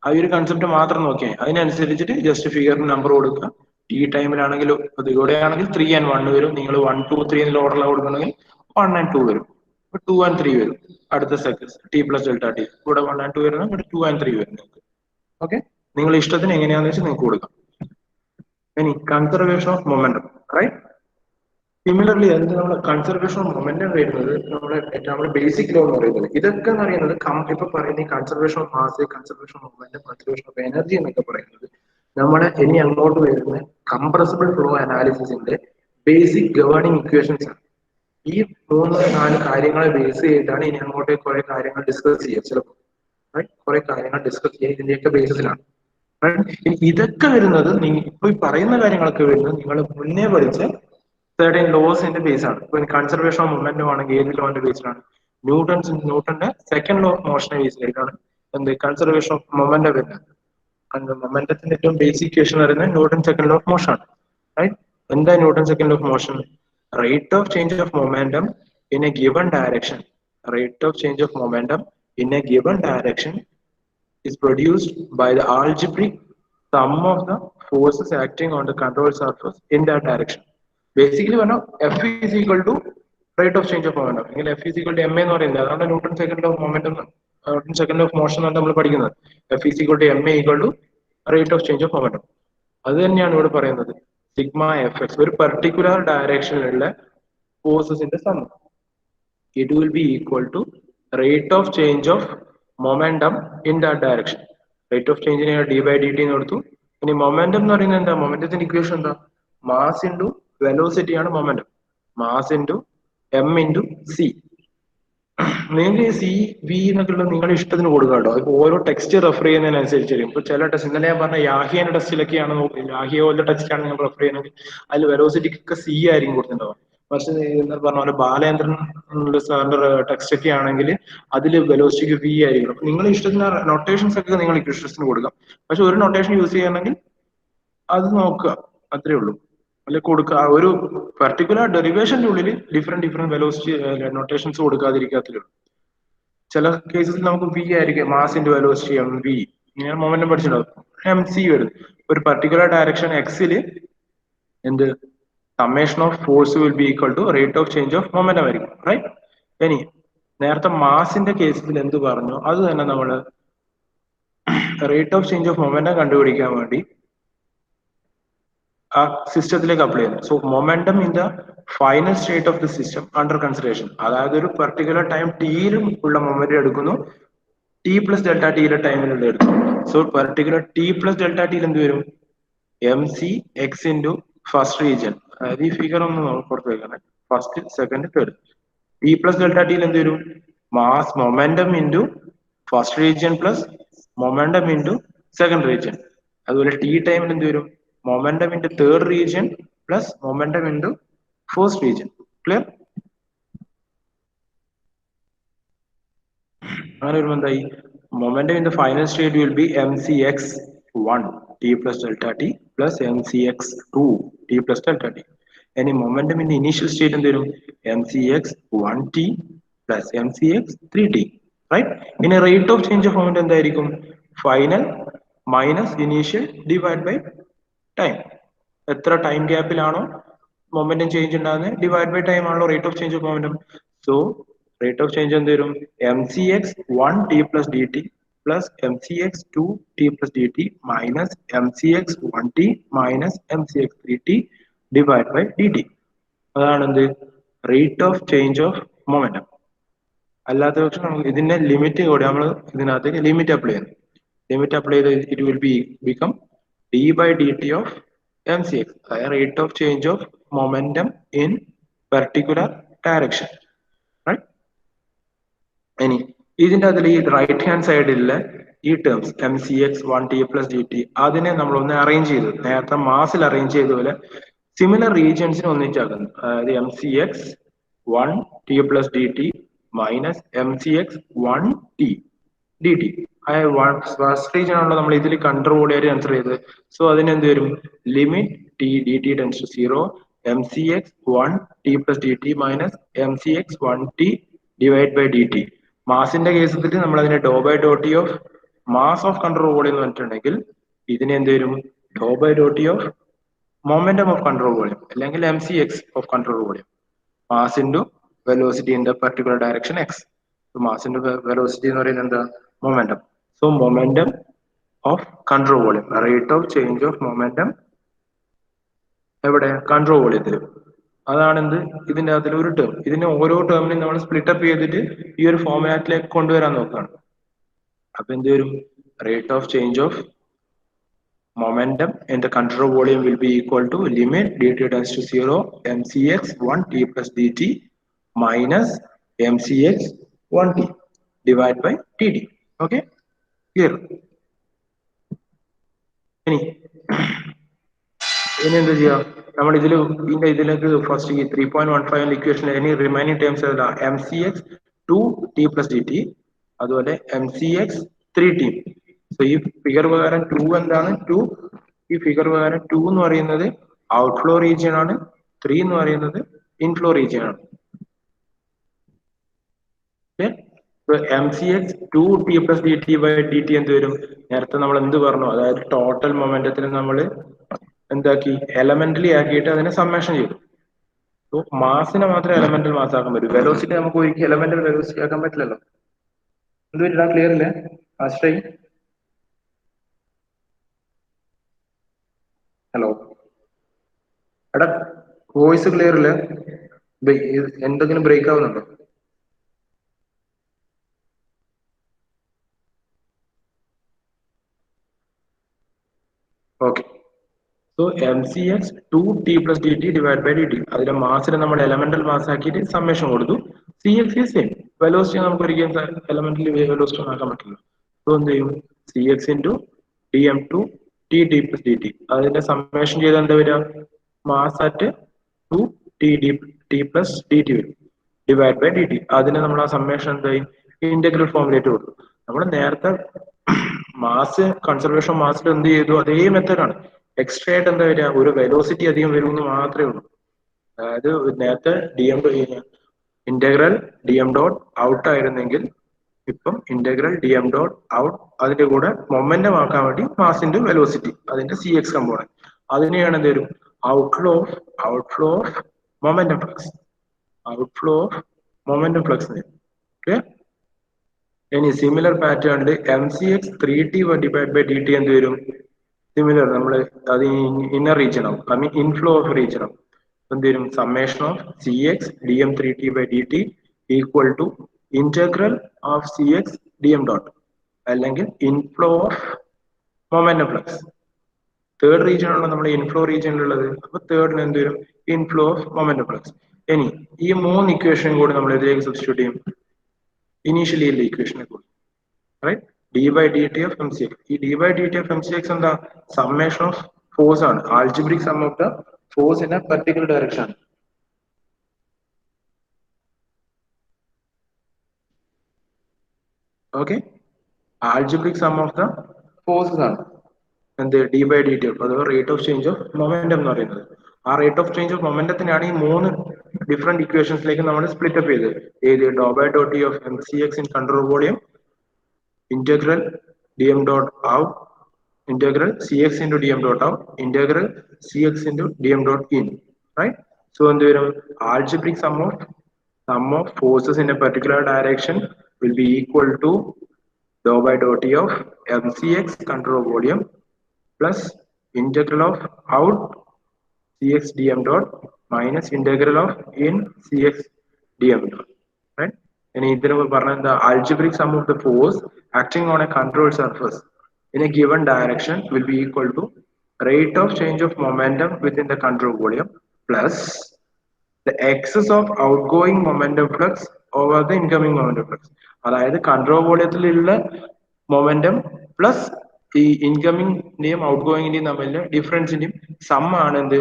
ആ ഒരു കൺസെപ്റ്റ് മാത്രം നോക്കിയാൽ അതിനനുസരിച്ചിട്ട് ജസ്റ്റ് ഫിഗറിന് നമ്പർ കൊടുക്കുക. ഈ ടൈമിലാണെങ്കിൽ അത് ഇവിടെ ആണെങ്കിൽ 3 and 1 വരും. നിങ്ങൾ 1, 2, 3 എന്നുള്ള ഓർഡറിലാണ് കൊടുക്കണമെങ്കിൽ 1 and 2 വരും. 2 and 3 വരും. അടുത്ത second T plus delta T ഇവിടെ 1 and 2 വരുന്നത്, ഇവിടെ 2 and 3 വരും നിങ്ങൾക്ക്. ഓക്കെ, നിങ്ങൾ ഇഷ്ടത്തിന് എങ്ങനെയാണെന്ന് വെച്ചാൽ നിങ്ങൾക്ക് കൊടുക്കാം. ഇനി conservation of momentum, right? Similarly എന്ത് നമ്മൾ കൺസർവേഷൻ ഓഫ് മൊമെന്റം വരുന്നത് നമ്മുടെ ബേസിക് ലോ എന്ന് പറയുന്നത്. ഇതൊക്കെ എന്ന് പറയുന്നത് ഇപ്പൊ പറയുന്ന ഈ conservation of mass, conservation of momentum, conservation of energy എന്നൊക്കെ പറയുന്നത് നമ്മുടെ ഇനി അങ്ങോട്ട് വരുന്ന കംപ്രസിബിൾ ഫ്ലോ അനാലിസിസിന്റെ ബേസിക് ഗവേണിംഗ് ഇക്വേഷൻസ് ആണ്. ഈ 3-4 കാര്യങ്ങളെ ബേസ് ചെയ്തിട്ടാണ് ഇനി അങ്ങോട്ട് കുറെ കാര്യങ്ങൾ ഡിസ്കസ് ചെയ്യുക. ചിലപ്പോൾ കുറെ കാര്യങ്ങൾ ഡിസ്കസ് ചെയ്യുക ഇതിന്റെയൊക്കെ ബേസിസിലാണ്. ഇതൊക്കെ വരുന്നത് ഇപ്പൊ ഈ പറയുന്ന കാര്യങ്ങളൊക്കെ വരുന്നത് നിങ്ങൾ മുന്നേ പഠിച്ച certain ലോസിന്റെ ബേസ് ആണ്. ഇപ്പൊ കൺസർവേഷൻ ഓഫ് മൊമെന്റം ആണെങ്കിൽ ഏത് ലോന്റെ ബേസിലാണ്? ന്യൂട്ടന്റെ സെക്കൻഡ് ലോ ഓഫ് മോഷനെ ബേസ് ചെയ്തിട്ടാണ് എന്ത് കൺസർവേഷൻ ഓഫ് മൊമെന്റം വരുന്നത്. മൊമെന്റത്തിന്റെ ഏറ്റവും ബേസിക് ഇക്വേഷൻ വരുന്നത് newton second law of motion ആണ്. റൈറ്റ്? എന്താ newton second law of motion? Rate of change of momentum in A given direction. Rate of change of momentum in A given direction is produced by the algebraic sum of the forces acting on the control surface in that direction. Basically, F is equal to rate of change of momentum. F is equal to ma എന്ന് പറയുന്നത് അതാണ് newton second of momentum, newton second of motion ആണ് നമ്മൾ പഠിക്കുന്നത്. F is equal to ma equal to rate of change of momentum. അത് തന്നെയാണ് ഇവിടെ പറയുന്നത്. സിഗ്മ എഫ് എക്സ് ഒരു പെർട്ടിക്കുലർ ഡയറക്ഷനിലുള്ള ഫോഴ്സസിന്റെ sum. It will be equal to rate of change of momentum in that direction. Rate of change നെ d by dt എന്ന് കൊടുത്തു. ഇനി മൊമെന്റം എന്ന് പറയുന്നത് എന്താ? മൊമെന്റത്തിന്റെ ഇക്വേഷൻ എന്താ? മാസ് ഇൻറ്റു വെലോസിറ്റി ആണ് momentum. Mass into M into C. നിങ്ങൾക്ക് സി വി എന്നൊക്കെ ഉള്ളത് നിങ്ങളുടെ ഇഷ്ടത്തിന് കൊടുക്കുക കേട്ടോ. ഇപ്പൊ ഓരോ ടെക്സ്റ്റ് റെഫർ ചെയ്യുന്നതിനനുസരിച്ചിരിക്കും. ഇപ്പൊ ചില ടെസ്റ്റ് ഇന്നലെ ഞാൻ പറഞ്ഞ യാഹിയുടെ ടെസ്റ്റിലൊക്കെയാണ് യാഹിയ പോലുള്ള ടെസ്റ്റാണ് നിങ്ങൾ റെഫർ ചെയ്യുന്നത്, അതിൽ വെലോസിറ്റിക്കൊക്കെ സി ആയിരിക്കും കൊടുത്തിട്ടുണ്ടാവുക. പക്ഷെ എന്താ പറഞ്ഞ പോലെ ബാലേന്ദ്രൻ സാറിന്റെ ടെക്സ്റ്റ് ഒക്കെ ആണെങ്കിൽ അതിൽ വെലോസിറ്റിക്ക് വി ആയിരിക്കും. അപ്പൊ നിങ്ങൾ ഇഷ്ടത്തിന് നൊട്ടേഷൻസ് ഒക്കെ നിങ്ങൾ ഇഷ്ടത്തിന് കൊടുക്കാം. പക്ഷെ ഒരു നൊട്ടേഷൻ യൂസ് ചെയ്യണമെങ്കിൽ അത് നോക്കുക, അത്രേ ഉള്ളൂ. അല്ലെ കൊടുക്കുക, ഒരു പെർട്ടിക്കുലർ ഡെറിവേഷന്റെ ഉള്ളിൽ ഡിഫറെന്റ് വെലോസിറ്റി നൊട്ടേഷൻസ് കൊടുക്കാതിരിക്കാത്തില്ല. ചില കേസസിൽ നമുക്ക് വി ആയിരിക്കും, mass into velocity M V, ഇങ്ങനെ മൊമെന്റം പഠിച്ചിട്ടുണ്ടാവും. എം സി വരും. ഒരു പെർട്ടിക്കുലർ ഡയറക്ഷൻ എക്സിൽ എന്ത് summation of force will be equal to rate of change of momentum ആയിരിക്കും. റൈറ്റ്? ഇനി നേരത്തെ മാസിന്റെ കേസിൽ എന്ത് പറഞ്ഞു അത് തന്നെ നമ്മൾ rate of change of momentum കണ്ടുപിടിക്കാൻ വേണ്ടി ആ സിസ്റ്റത്തിലേക്ക് അപ്ലൈ ചെയ്യുന്നത്. So momentum in the final state of the system under consideration. അതായത് ഒരു പെർട്ടിക്കുലർ ടൈം ടിയിലും ഉള്ള മൊമെന്റം എടുക്കുന്നു, ടി പ്ലസ് ഡെൽറ്റ ടിയിലെ ടൈമിലുള്ള എടുക്കുന്നു. So particular T plus delta ടിയിൽ എന്ത് വരും? M C X into first region. അതായത് ഈ ഫിഗർ ഒന്ന് പുറത്ത് വെക്കണം. First second third. T plus delta ടിയിൽ എന്ത് വരും? Mass momentum into first region plus momentum into second region. അതുപോലെ ടി ടൈമിൽ എന്ത് വരും? Momentum into third region plus momentum into first region. Clear? അങ്ങനെ വരുമ്പോൾ എന്തായി? Momentum in the final state will be M C X 1 T plus delta T plus M C X 2 T plus delta T. ഇനി മൊമെന്റം ഇൻ ഇനീഷ്യൽ സ്റ്റേറ്റ് എന്ത് വരും? M C X 1 T plus M C X 3 T. Right? ഇനി rate of change of momentum എന്തായിരിക്കും? Final minus initial divide by time. എത്ര ടൈം ഗ്യാപ്പിലാണോ മൊമെന്റം ചേഞ്ച് ഉണ്ടാകുന്നത് ഡിവൈഡ് ബൈ ടൈം ആണല്ലോ rate of change of momentum. So rate of change എന്ത് വരും? M C X 1 T plus D T plus M C X 2 T plus D T minus M C X 1 T minus M C X 3 T divide by D T. അതാണ് എന്ത്? Rate of change of momentum. അല്ലാത്ത പക്ഷം നമുക്ക് ഇതിന്റെ ലിമിറ്റ് കൂടെ നമ്മൾ ഇതിനകത്തേക്ക് ലിമിറ്റ് അപ്ലൈ ചെയ്യുന്നു. ലിമിറ്റ് അപ്ലൈ ചെയ്ത് it will become D by D T of M C X, അതായത് rate of change of momentum in particular direction. ഇനി ഇതിന്റെ അതിൽ ഈ റൈറ്റ് ഹാൻഡ് സൈഡിലെ ഈ terms M C X 1 T plus D T അതിനെ നമ്മൾ ഒന്ന് അറേഞ്ച് ചെയ്തു. നേരത്തെ മാസിൽ അറേഞ്ച് ചെയ്ത പോലെ സിമിലർ റീജിയൻസിനെ ഒന്നിച്ചാക്കുന്നു. അതായത് M C X 1 T plus D T minus M C X 1 T D T. First region ആണല്ലോ നമ്മൾ ഇതിൽ കൺട്രോൾ ഏരിയ കൺസിഡർ ചെയ്തത്. സോ അതിനെന്ത് വരും? Limit T D T tends to 0 M C X 1 T plus D T minus M C X 1 T divide by D T. മാസിന്റെ കേസിൽ നമ്മൾ അതിനെ do by do T of mass of control volume എന്ന് പറഞ്ഞിട്ടുണ്ടെങ്കിൽ ഇതിനെ എന്ത് വരും? Do by do T of momentum of control volume അല്ലെങ്കിൽ M C X of control volume. Mass into velocity in the particular direction X. മാസിന്റെ വെലോസിറ്റി എന്ന് പറയുന്നത് എന്താ? Momentum. So momentum of control volume, rate of change of momentum എവിടെ? കൺട്രോൾ വോളിയത്തിൽ. അതാണ് എന്ത്? ഇതിന്റെ അകത്തിൽ ഒരു ടേം. ഇതിനെ ഓരോ ടേമിനും നമ്മൾ സ്പ്ലിറ്റ് അപ്പ് ചെയ്തിട്ട് ഈ ഒരു ഫോർമാറ്റിലേക്ക് കൊണ്ടുവരാൻ നോക്കുകയാണ്. അപ്പൊ എന്ത് വരും? Rate of change of momentum in the control volume will be equal to limit dt tends to 0 mcx 1 t plus dt minus mcx 1 t divided by dt. Okay, clear? ഇനി എന്ത് ചെയ്യാം, നമ്മൾ ഇതിലേക്ക് ഫസ്റ്റ് ഈ 3.15 ഇക്വേഷൻ ഇനി റിമൈനിങ് ടേംസ് ഏതാ, M C X 2t plus D T, അതുപോലെ M C X 3t. So ഈ ഫിഗർ പ്രകാരം 2 എന്താണ്, ഈ ഫിഗർ പ്രകാരം 2 എന്ന് പറയുന്നത് ഔട്ട്ഫ്ലോ റീജിയൻ ആണ്, 3 എന്ന് പറയുന്നത് ഇൻഫ്ലോ റീജിയൻ ആണ്. M C X 2t plus D T by D T എന്ത് വരും, നേരത്തെ നമ്മൾ എന്ത് പറഞ്ഞു, അതായത് ടോട്ടൽ മൊമെന്റത്തിൽ നമ്മൾ എന്താക്കി, എലമെന്റലി ആക്കിയിട്ട് അതിനെ സമ്മേഷൻ ചെയ്തു. സോ മാസിനെ മാത്രമേ എലമെന്റൽ മാസ് ആക്കാൻ പറ്റൂ, വെലോസിറ്റി നമുക്ക് ഒരിക്കലും എലമെന്റൽ വെലോസിറ്റി ആക്കാൻ പറ്റില്ലല്ലോ. എന്ത് പറ്റില്ല, ക്ലിയർ ഇല്ലേ ആശ്രയി? ഹലോ എടാ, വോയിസ് ക്ലിയർ ഇല്ലേ? എന്തെങ്കിലും ബ്രേക്ക് ആവുന്നുണ്ടോ? Okay, so M C X 2t plus D T divide by D T, അതിന്റെ മാസിനെ നമ്മൾ എലമെന്റൽ മാസ് ആക്കിയിട്ട് സമ്മേഷൻ കൊടുത്തു. സി എക്സ് ഈ സെയിം, വെലോസിറ്റി നമുക്ക് ഒരിക്കലും എലമെന്റൽ വെലോസിറ്റി ആക്കാൻ പറ്റില്ല. സോ എന്ത് ചെയ്യും, C X into D M two T T plus D T, അതിന്റെ സമ്മേഷൻ ചെയ്താൽ എന്താ വരിക, mass at 2t plus D T വരും ഡിവൈഡ് ബൈ ഡി ടി. അതിന് നമ്മൾ ആ സമ്മേഷൻ എന്തായി, ഇന്റഗ്രൽ ഫോമിലേക്ക് കൊടുത്തു. നമ്മൾ നേരത്തെ മാസ് കൺസർവേഷൻ മാസിൽ എന്ത് ചെയ്തു, അതേ മെത്തേഡാണ്. എക്സ്ട്രാ ആയിട്ട് എന്താ വരിക, ഒരു വെലോസിറ്റി അധികം വരുമെന്ന് മാത്രമേ ഉള്ളൂ. അതായത് നേരത്തെ D M integral D M dot out ആയിരുന്നെങ്കിൽ ഇപ്പം integral D M dot out, അതിന്റെ കൂടെ മൊമെന്റം ആക്കാൻ വേണ്ടി മാസിന്റെ വെലോസിറ്റി, അതിന്റെ സി എക്സ് കമ്പോണന്റ്, അതിനെയാണ് എന്ത് വരും, outflow of momentum flux, outflow of momentum flux. Okay, ഇനി സിമിലർ പാറ്റേണിൽ M C X 3t divide by D T എന്ത് വരും, സിമിലർ നമ്മൾ അത് ഇന്നർ റീജിയൻ ആവും, I mean inflow of region ആവും. എന്ത് വരും, summation of C X D M 3t by D T equal to integral of C X D M dot, അല്ലെങ്കിൽ inflow of momentum flux. Third region ആണല്ലോ നമ്മുടെ ഇൻഫ്ലോ റീജിയനിലുള്ളത്, അപ്പൊ തേർഡിന് എന്ത് വരും, ഇൻഫ്ലോ ഓഫ് മൊമെന്റം ഫ്ലക്സ്. ഇനി ഈ 3 ഇക്വേഷൻ കൂടി നമ്മൾ ഇതിലേക്ക് സബ്സ്റ്റിറ്റ്യൂട്ട് ചെയ്യും, ഇനീഷ്യലി ഉള്ള ഇക്വേഷനെ കൂടി, right, D by D T of M C X. ഈ D by D T of M C X എന്താ, സമ്മേഷൻ ഓഫ് ഫോഴ്സ് ആണ്, algebraic sum of the force in a particular direction ആണ്. Okay, algebraic sum of the forces ആണ് എന്ത്, D by D T of, അഥവാ rate of change of momentum എന്ന് പറയുന്നത്. ആ റേറ്റ് ഓഫ് ചേഞ്ച് ഓഫ് മൊമെന്റത്തിനാണ് ഈ 3 ഡിഫറെന്റ് ഇക്വേഷൻസിലേക്ക് നമ്മൾ സ്പ്ലിറ്റ് അപ്പ് ചെയ്തത്. ഏത്, do by do T of M C X in control volume, integral dm dot out, integral cx into dm dot out, integral cx into dm dot in, right? So in the algebraic sum of forces in a particular direction will be equal to dou by dou t of mcx control volume plus integral of out cx dm dot minus integral of in cx dm dot, right? And the algebraic sum of the force acting on a controlled surface in a given direction will be equal to rate of change of momentum within the control volume plus the excess of outgoing momentum flux over the incoming momentum flux. അതായത് കൺട്രോൾ വോളിയത്തിലുള്ള മൊമെന്റം പ്ലസ് ഈ ഇൻകമിംഗിന്റെയും ഔട്ട് ഗോയിങ്ങിന്റെയും തമ്മിലുള്ള ഡിഫറൻസിന്റെയും സം ആണ് എന്ത്,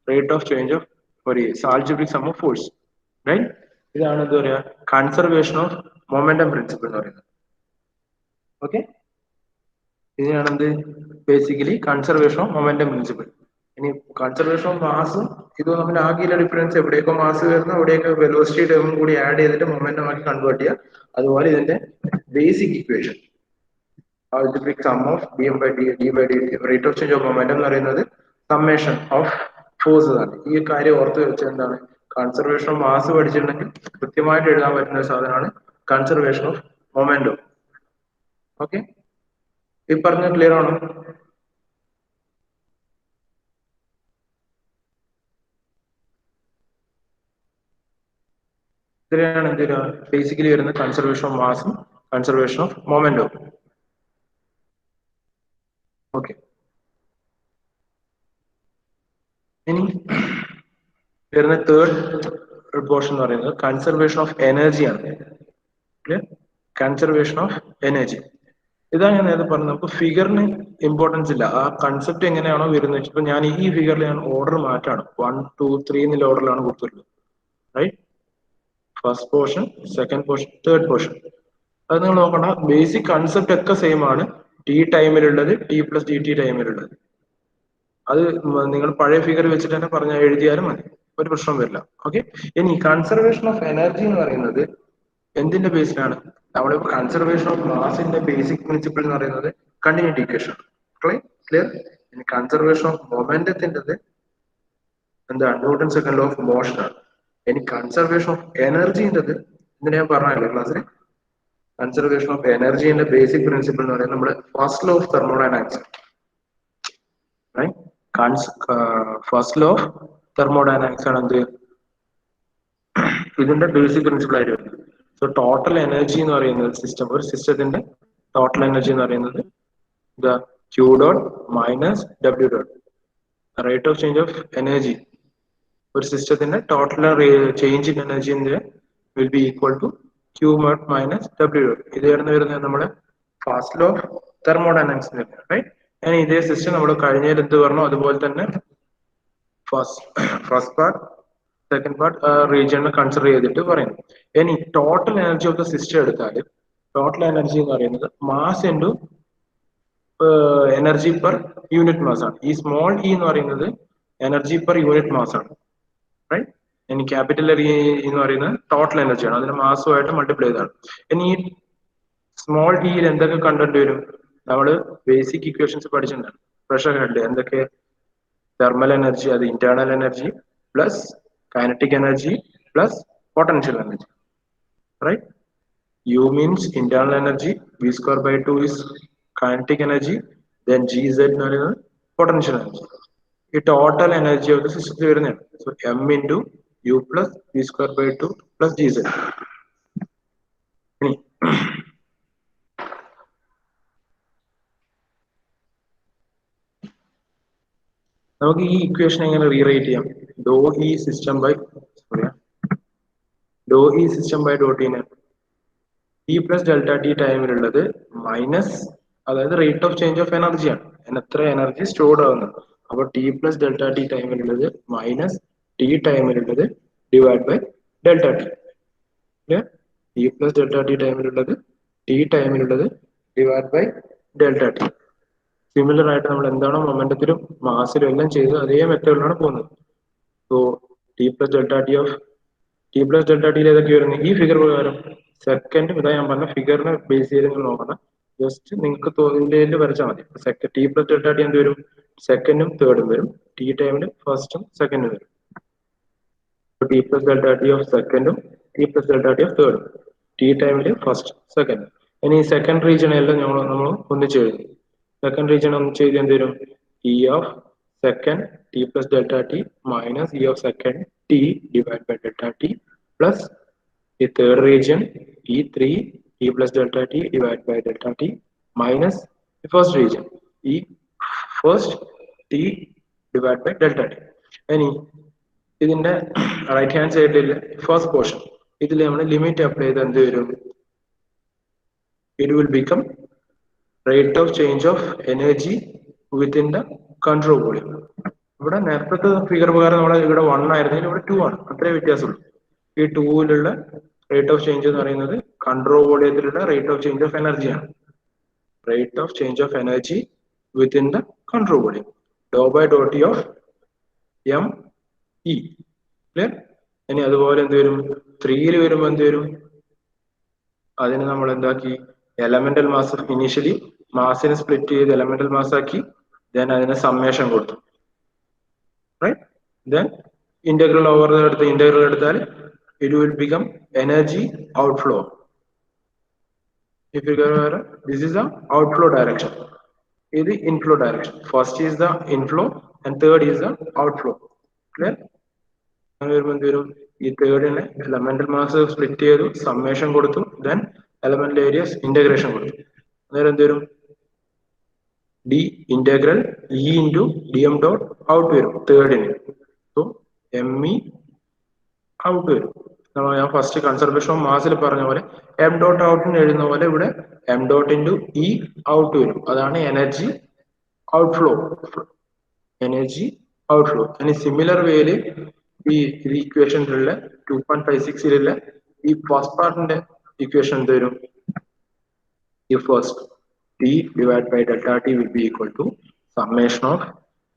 rate of change of algebraic sum of force, right? ഇതാണ് എന്താ പറയുക, കൺസർവേഷൻ ഓഫ് മൊമെന്റം പ്രിൻസിപ്പിൾ എന്ന് പറയുന്നത്. ഓക്കെ, ഇതിനാണ് എന്ത്, basically conservation of momentum principle. ഇനി കൺസർവേഷൻ ഓഫ് മാസും ഇതും തമ്മിൽ ആകെയുള്ള ഡിഫറൻസ്, എവിടെയൊക്കെ മാസ് വരുന്നു അവിടെയൊക്കെ വെലോസിറ്റി ടേമും കൂടി ആഡ് ചെയ്തിട്ട് മൊമെന്റം ആക്കി കൺവേർട്ട് ചെയ്യുക. അതുപോലെ ഇതിന്റെ basic equation algebraic sum of dm by d by dt rate of change of momentum എന്ന് പറയുന്നത് സമ്മേഷൻ ഓഫ് ഫോഴ്സസ് ആണ്. ഈ കാര്യം ഓർത്ത് വെച്ചാൽ എന്താണ്, കൺസർവേഷൻ ഓഫ് മാസ് പഠിച്ചിട്ടുണ്ടെങ്കിൽ കൃത്യമായിട്ട് എഴുതാൻ പറ്റുന്ന സാധനമാണ് കൺസർവേഷൻ ഓഫ് മൊമെന്റം. ഓക്കെ, ഈ പറഞ്ഞ ക്ലിയർ ആണോ? ഇതിനാണ് എന്ത് ബേസിക്കലി വരുന്ന കൺസർവേഷൻ ഓഫ് മാസും കൺസർവേഷൻ ഓഫ് മൊമെന്റം. ഓക്കെ, ഇനി വരുന്ന തേർഡ് പോർഷൻ എന്ന് പറയുന്നത് കൺസർവേഷൻ ഓഫ് എനർജി ആണ്. Conservation of energy. ഇതാ ഞാൻ നേരത്തെ പറഞ്ഞു, നമുക്ക് ഫിഗറിന് ഇമ്പോർട്ടൻസ് ഇല്ല, ആ കൺസെപ്റ്റ് എങ്ങനെയാണോ വരുന്നത് വെച്ചാൽ, ഇപ്പൊ ഞാൻ ഈ ഫിഗറിൽ ഞാൻ ഓർഡർ മാറ്റാണ്, 1 2 3 എന്നുള്ള ഓർഡറിലാണ് കൊടുത്തിട്ടുള്ളത്. Right, first portion, second portion, third portion. അത് നിങ്ങൾ നോക്കണ്ട, ബേസിക് കൺസെപ്റ്റ് ഒക്കെ സെയിം ആണ്. ടി ടൈമിലുള്ളത്, ടി പ്ലസ് ടി ടി ടൈമിലുള്ളത്, അത് നിങ്ങൾ പഴയ ഫിഗർ വെച്ചിട്ട് തന്നെ പറഞ്ഞ എഴുതിയാലും മതി, ഒരു പ്രശ്നം വരില്ല. ഓക്കെ. ഇനി കൺസർവേഷൻ ഓഫ് എനർജി എന്ന് പറയുന്നത് എന്തിന്റെ ബേസിലാണ്? നമ്മുടെ കൺസർവേഷൻ ഓഫ് മാസിന്റെ ബേസിക് പ്രിൻസിപ്പിൾ എന്ന് പറയുന്നത് കണ്ടിന്യൂറ്റി ഇക്വേഷൻ. ക്ലിയർ? ഇനി കൺസർവേഷൻ ഓഫ് മൊമെന്റത്തിൻ്റെത് എന്താണ്? Newton second law of motion ആണ്. ഇനി കൺസർവേഷൻ ഓഫ് എനർജിൻ്റെത് ഇതിനെ ഞാൻ പറഞ്ഞല്ലോ ക്ലാസ്സിൽ, കൺസർവേഷൻ ഓഫ് എനർജിന്റെ ബേസിക് പ്രിൻസിപ്പിൾ എന്ന് പറയുന്നത് നമ്മുടെ first law of thermodynamics. First law of thermodynamics ആണ് എന്ത്? ഇതിന്റെ ബേസിക് പ്രിൻസിപ്പിൾ ആയിട്ട് വരുന്നത്. സോ ടോട്ടൽ എനർജി എന്ന് പറയുന്നത് സിസ്റ്റം, ഒരു സിസ്റ്റത്തിന്റെ ടോട്ടൽ എനർജി എന്ന് പറയുന്നത് Q dot minus W dot, rate of change of energy. ഒരു സിസ്റ്റത്തിന്റെ total change in energy will be equal to Q dot minus W dot. ഇത് വരുന്നത് നമ്മുടെ first law of thermodynamics. Right. ഇതേ സിസ്റ്റം നമ്മൾ കഴിഞ്ഞതിൽ എന്ത് പറഞ്ഞു അതുപോലെ തന്നെ ഫസ്റ്റ് പാർട്ട് സെക്കൻഡ് പാർട്ട് റീജിയനെ കൺസിഡർ ചെയ്തിട്ട് പറയുന്നു. ഇനി total energy of the system എടുത്താൽ ടോട്ടൽ എനർജി എന്ന് പറയുന്നത് mass into energy per unit mass ആണ്. ഈ സ്മോൾ ഇ എന്ന് പറയുന്നത് എനർജി പെർ യൂണിറ്റ് മാസ് ആണ്. റൈറ്റ്. ഇനി ക്യാപിറ്റൽ ഇ എന്ന് പറയുന്നത് ടോട്ടൽ എനർജിയാണ്, അതിന്റെ മാസുമായിട്ട് മൾട്ടിപ്ലൈ ചെയ്താണ്. ഇനി ഈ സ്മോൾ ഇയിൽ എന്തൊക്കെ കണ്ടന്റ് വരും? നമ്മൾ ബേസിക് ഇക്വേഷൻസ് പഠിച്ചിട്ടുണ്ടാണ്, പ്രഷർ ഹെഡ് എന്തൊക്കെ? തെർമൽ എനർജി, അത് internal energy plus kinetic energy plus potential energy. Right. U means internal energy, V square by 2 is kinetic energy, then GZ എന്ന് പറയുന്നത് potential energy. ഈ ടോട്ടൽ എനർജി ഓഫ് ദ സിസ്റ്റത്തിൽ വരുന്നതാണ്. So M into U plus V square by 2 plus GZ. ഇനി നമുക്ക് ഈ ഇക്വേഷൻ എങ്ങനെ റീറൈറ്റ് ചെയ്യാം? Do E system by do ടിനെ ടി പ്ലസ് ഡെൽറ്റ ടി ടൈമിലുള്ളത് മൈനസ്, അതായത് റേറ്റ് ഓഫ് ചേഞ്ച് ഓഫ് എനർജിയാണ്, എത്ര എനർജി സ്റ്റോർഡ് ആവുന്നത്. അപ്പോൾ ടി പ്ലസ് ഡെൽറ്റ ടി ടൈമിലുള്ളത് മൈനസ് ടി ടൈമിലുള്ളത് divide by delta T. T plus delta T ടൈമിലുള്ളത് ടി ടൈമിലുള്ളത് divide by delta T. Similar ആയിട്ട് നമ്മൾ എന്താണോ മൊമെന്റത്തിലും മാസിലും എല്ലാം ചെയ്ത് അതേ മെത്തേഡിലാണ് പോകുന്നത്. സോ ടി പ്ലസ് ഡെൽറ്റ ടിയിൽ ഏതൊക്കെ വരുന്നത്? ഈ ഫിഗർ പ്രകാരം സെക്കൻഡ്, ഇതാ ഞാൻ പറഞ്ഞ ഫിഗറിനെ ബേസ് ചെയ്ത് നിങ്ങൾ നോക്കണം. ജസ്റ്റ് നിങ്ങൾക്ക് തോന്നിയിൽ വരച്ചാൽ മതി. ടി പ്ലസ് ഡെൽറ്റ ടി എന്ത് വരും? സെക്കൻഡും തേർഡും വരും. ടി ടൈമിൽ ഫസ്റ്റും സെക്കൻഡും വരും. T plus delta T of സെക്കൻഡും T plus delta T of തേർഡും, ടി ടൈമിൽ ഫസ്റ്റ് സെക്കൻഡ്. ഇനി സെക്കൻഡ് റീജിയൻ എല്ലാം നമ്മൾ ഒന്നിച്ച് എഴുതും. സെക്കൻഡ് റീജിയൻ ഒന്നിച്ച് എഴുതി എന്ത് വരും? E of second T plus delta T minus E of second T divide by delta T plus the third region E3 T plus delta T divided by delta T minus the first region E first T divided by delta T. ഇനി ഇതിന്റെ റൈറ്റ് ഹാൻഡ് സൈഡിൽ ഫസ്റ്റ് പോർഷൻ ഇതിൽ നമ്മൾ ലിമിറ്റ് അപ്ലൈ ചെയ്ത് എന്ത് വരും? It will become rate of change of energy within the control volume. ഇവിടെ നേരത്തെ ഫിഗർ പ്രകാരം നമ്മൾ ഇവിടെ 1 ആയിരുന്നെങ്കിൽ ഇവിടെ 2 ആണ്, അത്രേ വ്യത്യാസമുള്ളൂ. ഈ 2ലുള്ള റേറ്റ് ഓഫ് ചേഞ്ച് എന്ന് പറയുന്നത് കൺട്രോൾ വോളിയത്തിലുള്ള റേറ്റ് ഓഫ് ചേഞ്ച് ഓഫ് എനർജിയാണ്. Rate of change of energy within the control volume, do by do T of M E. Clear? ഇനി അതുപോലെ എന്ത് വരും? 3യിൽ വരുമ്പോൾ എന്ത് വരും? അതിന് നമ്മൾ എന്താക്കി? എലമെന്റൽ മാസ്, ഇനീഷ്യലി മാസിനെ സ്പ്ലിറ്റ് ചെയ്ത് എലമെന്റൽ മാസ് ആക്കി, ദെൻ അതിന് സമ്മേഷൻ കൊടുത്തു. Right. Then integral over integral എടുത്താൽ it will become energy outflow. If you go here, this is the outflow direction, this is inflow direction. First is the inflow and third is the outflow. Clear? ഈ തേർഡിനെ എലമെന്റൽ മാസ് സ്പ്ലിറ്റ് ചെയ്തു, സമ്മേഷൻ കൊടുത്തു, ദെൻ എലമെന്റൽ ഏരിയസ് ഇന്റഗ്രേഷൻ കൊടുത്തു. അന്നേരം എന്ത് വരും? D integral E into D M dot out വരും തേർഡിന്. സോ എം ഇ ഔട്ട് വരും. ഞാൻ ഫസ്റ്റ് കൺസർവേഷൻ ഓഫ് മാസിൽ പറഞ്ഞ പോലെ എം ഡോട്ട് ഔട്ടിന് എഴുതുന്ന പോലെ ഇവിടെ M dot into E out വരും. അതാണ് എനർജി ഔട്ട്ഫ്ലോ. Energy outflow. ഇനി സിമിലർ വേയില് ഈ ഇക്വേഷനിലുള്ള 2.56 ഈ ഫസ്റ്റ് പാർട്ടിന്റെ ഇക്വേഷൻ എന്ത് വരും? ഈ first T divided by delta T will be equal to summation of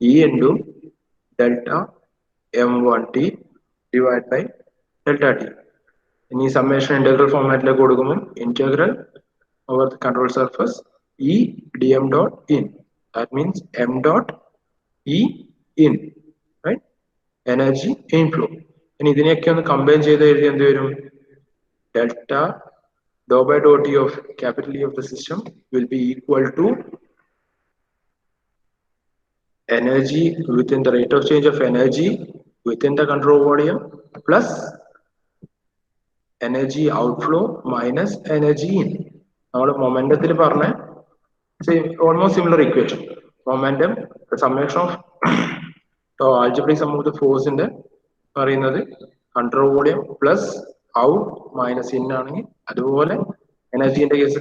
E into delta M1T divided by delta T. In the summation integral format like integral over the control surface E dm dot in. That means M dot E in, right? Energy inflow. And this combine delta dou by dou T of capital E of the system will be equal to energy within the rate of change of energy within the control volume plus energy outflow minus energy in. Our momentum same, almost similar equation. Momentum, the summation of algebraic sum of the force in the control volume plus out minus in energy in the case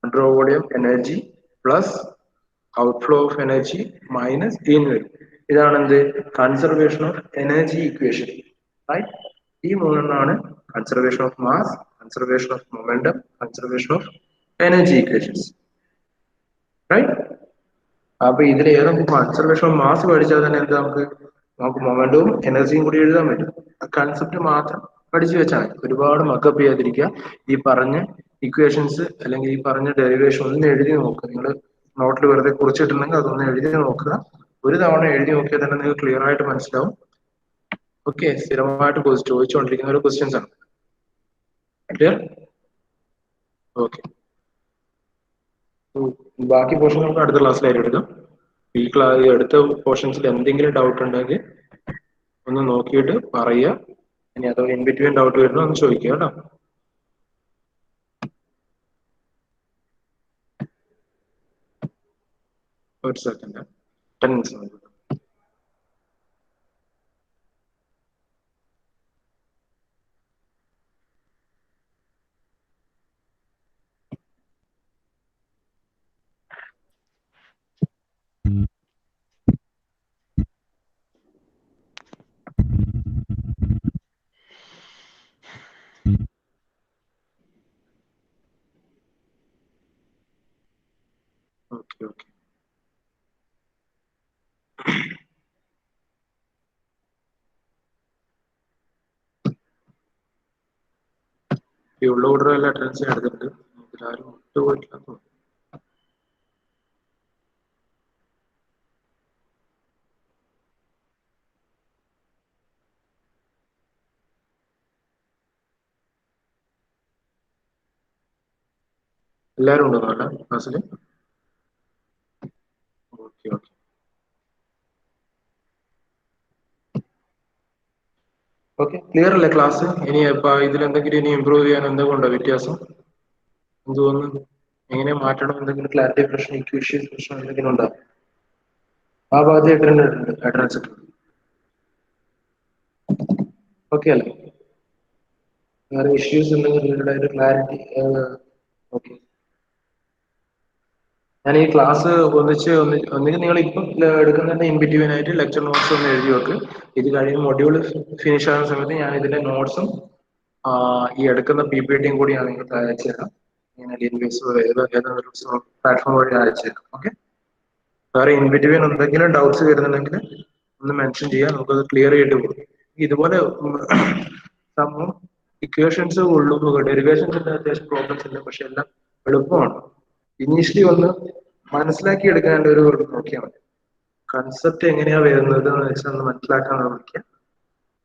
control volume energy plus outflow of energy minus in. This is the conservation of energy equation, right? This is conservation of mass, conservation of momentum, conservation of energy equations, right? Now, this conservation of mass momentum energy concept equations derivation നോട്ടിൽ വെറുതെ കുറിച്ചിട്ടുണ്ടെങ്കിൽ അതൊന്ന് എഴുതി നോക്കുക. ഒരു തവണ എഴുതി നോക്കിയാൽ തന്നെ നിങ്ങൾക്ക് ക്ലിയർ ആയിട്ട് മനസ്സിലാവും. ഓക്കെ, സ്ഥിരമായിട്ട് ചോദിച്ചുകൊണ്ടിരിക്കുന്ന ഒരു ക്വസ്റ്റ്യൻസ് ആണ്. ക്ലിയർ? ഓക്കെ, ബാക്കി പോർഷൻ നമുക്ക് അടുത്ത ക്ലാസ്സിലായിട്ട് എടുക്കാം. ഈ അടുത്ത പോർഷൻസിൽ എന്തെങ്കിലും ഡൗട്ട് ഉണ്ടെങ്കിൽ ഒന്ന് നോക്കിയിട്ട് പറയുക. ഇനി അഥവാ ഇൻ ബിറ്റ്വീൻ ഡൗട്ട് വരുന്ന ഒന്ന് ചോദിക്കുക കേട്ടോ. ഒരു സെക്കൻഡ്, 10 minutes. Okay, okay. ഈ ഉള്ള ഓർഡർ എല്ലാം അറ്റൻഡൻസ് എടുത്തിട്ടുണ്ട്. ഇതിലാരും വിട്ടുപോയിട്ടില്ല. എല്ലാരും ഉണ്ടോ നാളെ ക്ലാസ്സിൽ? Okay okay. ഓക്കെ, ക്ലിയർ അല്ലേ ക്ലാസ്? ഇനി ഇതിൽ എന്തെങ്കിലും ഇനി ഇമ്പ്രൂവ് ചെയ്യാൻ എന്തുകൊണ്ടോ വ്യത്യാസം എന്ത് തോന്നുന്നു? എങ്ങനെ മാറ്റണം? എന്തെങ്കിലും ക്ലാരിറ്റി പ്രശ്നം, ഇക്വേഷൻ പ്രശ്നം എന്തെങ്കിലും ഉണ്ടോ? ആ ഭാഗത്ത് അറ്റൻഡൻസ് ഇട്ടുണ്ട്. ഓക്കെ അല്ലേ? വേറെ ഇഷ്യൂസ് ഉണ്ടെങ്കിൽ റിലേറ്റഡ് ആയിട്ട് ക്ലാരിറ്റി. ഓക്കെ, ഞാൻ ഈ ക്ലാസ് ഒന്നുകിൽ നിങ്ങൾ ഇപ്പം എടുക്കുന്നതിന്റെ ഇൻ ബിറ്റ്വീൻ ആയിട്ട് ലെക്ചർ നോട്ട്സ് ഒന്ന് എഴുതി വെക്ക്. ഇത് കഴിഞ്ഞ് മൊഡ്യൂൾ ഫിനിഷ് ആകുന്ന സമയത്ത് ഞാൻ ഇതിന്റെ നോട്ട്സും ഈ എടുക്കുന്ന PPTയും കൂടി ഞാൻ നിങ്ങൾക്ക് അയച്ചു തരാം. ഇങ്ങനെ ഏതൊരു പ്ലാറ്റ്ഫോം വഴി അയച്ചു തരാം. ഓക്കെ, വേറെ ഇൻ ബിറ്റ്വീൻ എന്തെങ്കിലും ഡൗട്ട്സ് വരുന്നുണ്ടെങ്കിൽ ഒന്ന് മെൻഷൻ ചെയ്യാം, നമുക്കത് ക്ലിയർ ചെയ്തിട്ട് പോകും. ഇതുപോലെ സംഭവം ഇക്വേഷൻസ് ഉള്ളൂ, ഡെറിവേഷൻസ് അത്യാവശ്യം പ്രോബ്ലംസ് ഉണ്ട്, പക്ഷെ എല്ലാം എളുപ്പമാണ്. ഇനീഷ്യലി ഒന്ന് മനസ്സിലാക്കി എടുക്കാൻ ഒരു നോക്കിയാൽ മതി. കൺസെപ്റ്റ് എങ്ങനെയാ വരുന്നത് എന്ന് വെച്ചാൽ ഒന്ന് മനസ്സിലാക്കാൻ നോക്കിയാൽ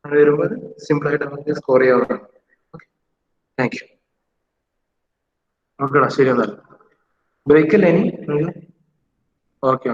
അങ്ങനെ വരുമ്പോൾ സിമ്പിൾ ആയിട്ട് നമുക്ക് സ്കോർ ചെയ്യാവുന്നതാണ്. Okay, thank U. ഓക്കെടാ, ശരി എന്നാൽ ബ്രേക്ക് അല്ലേ ഇനി? ഓക്കെ.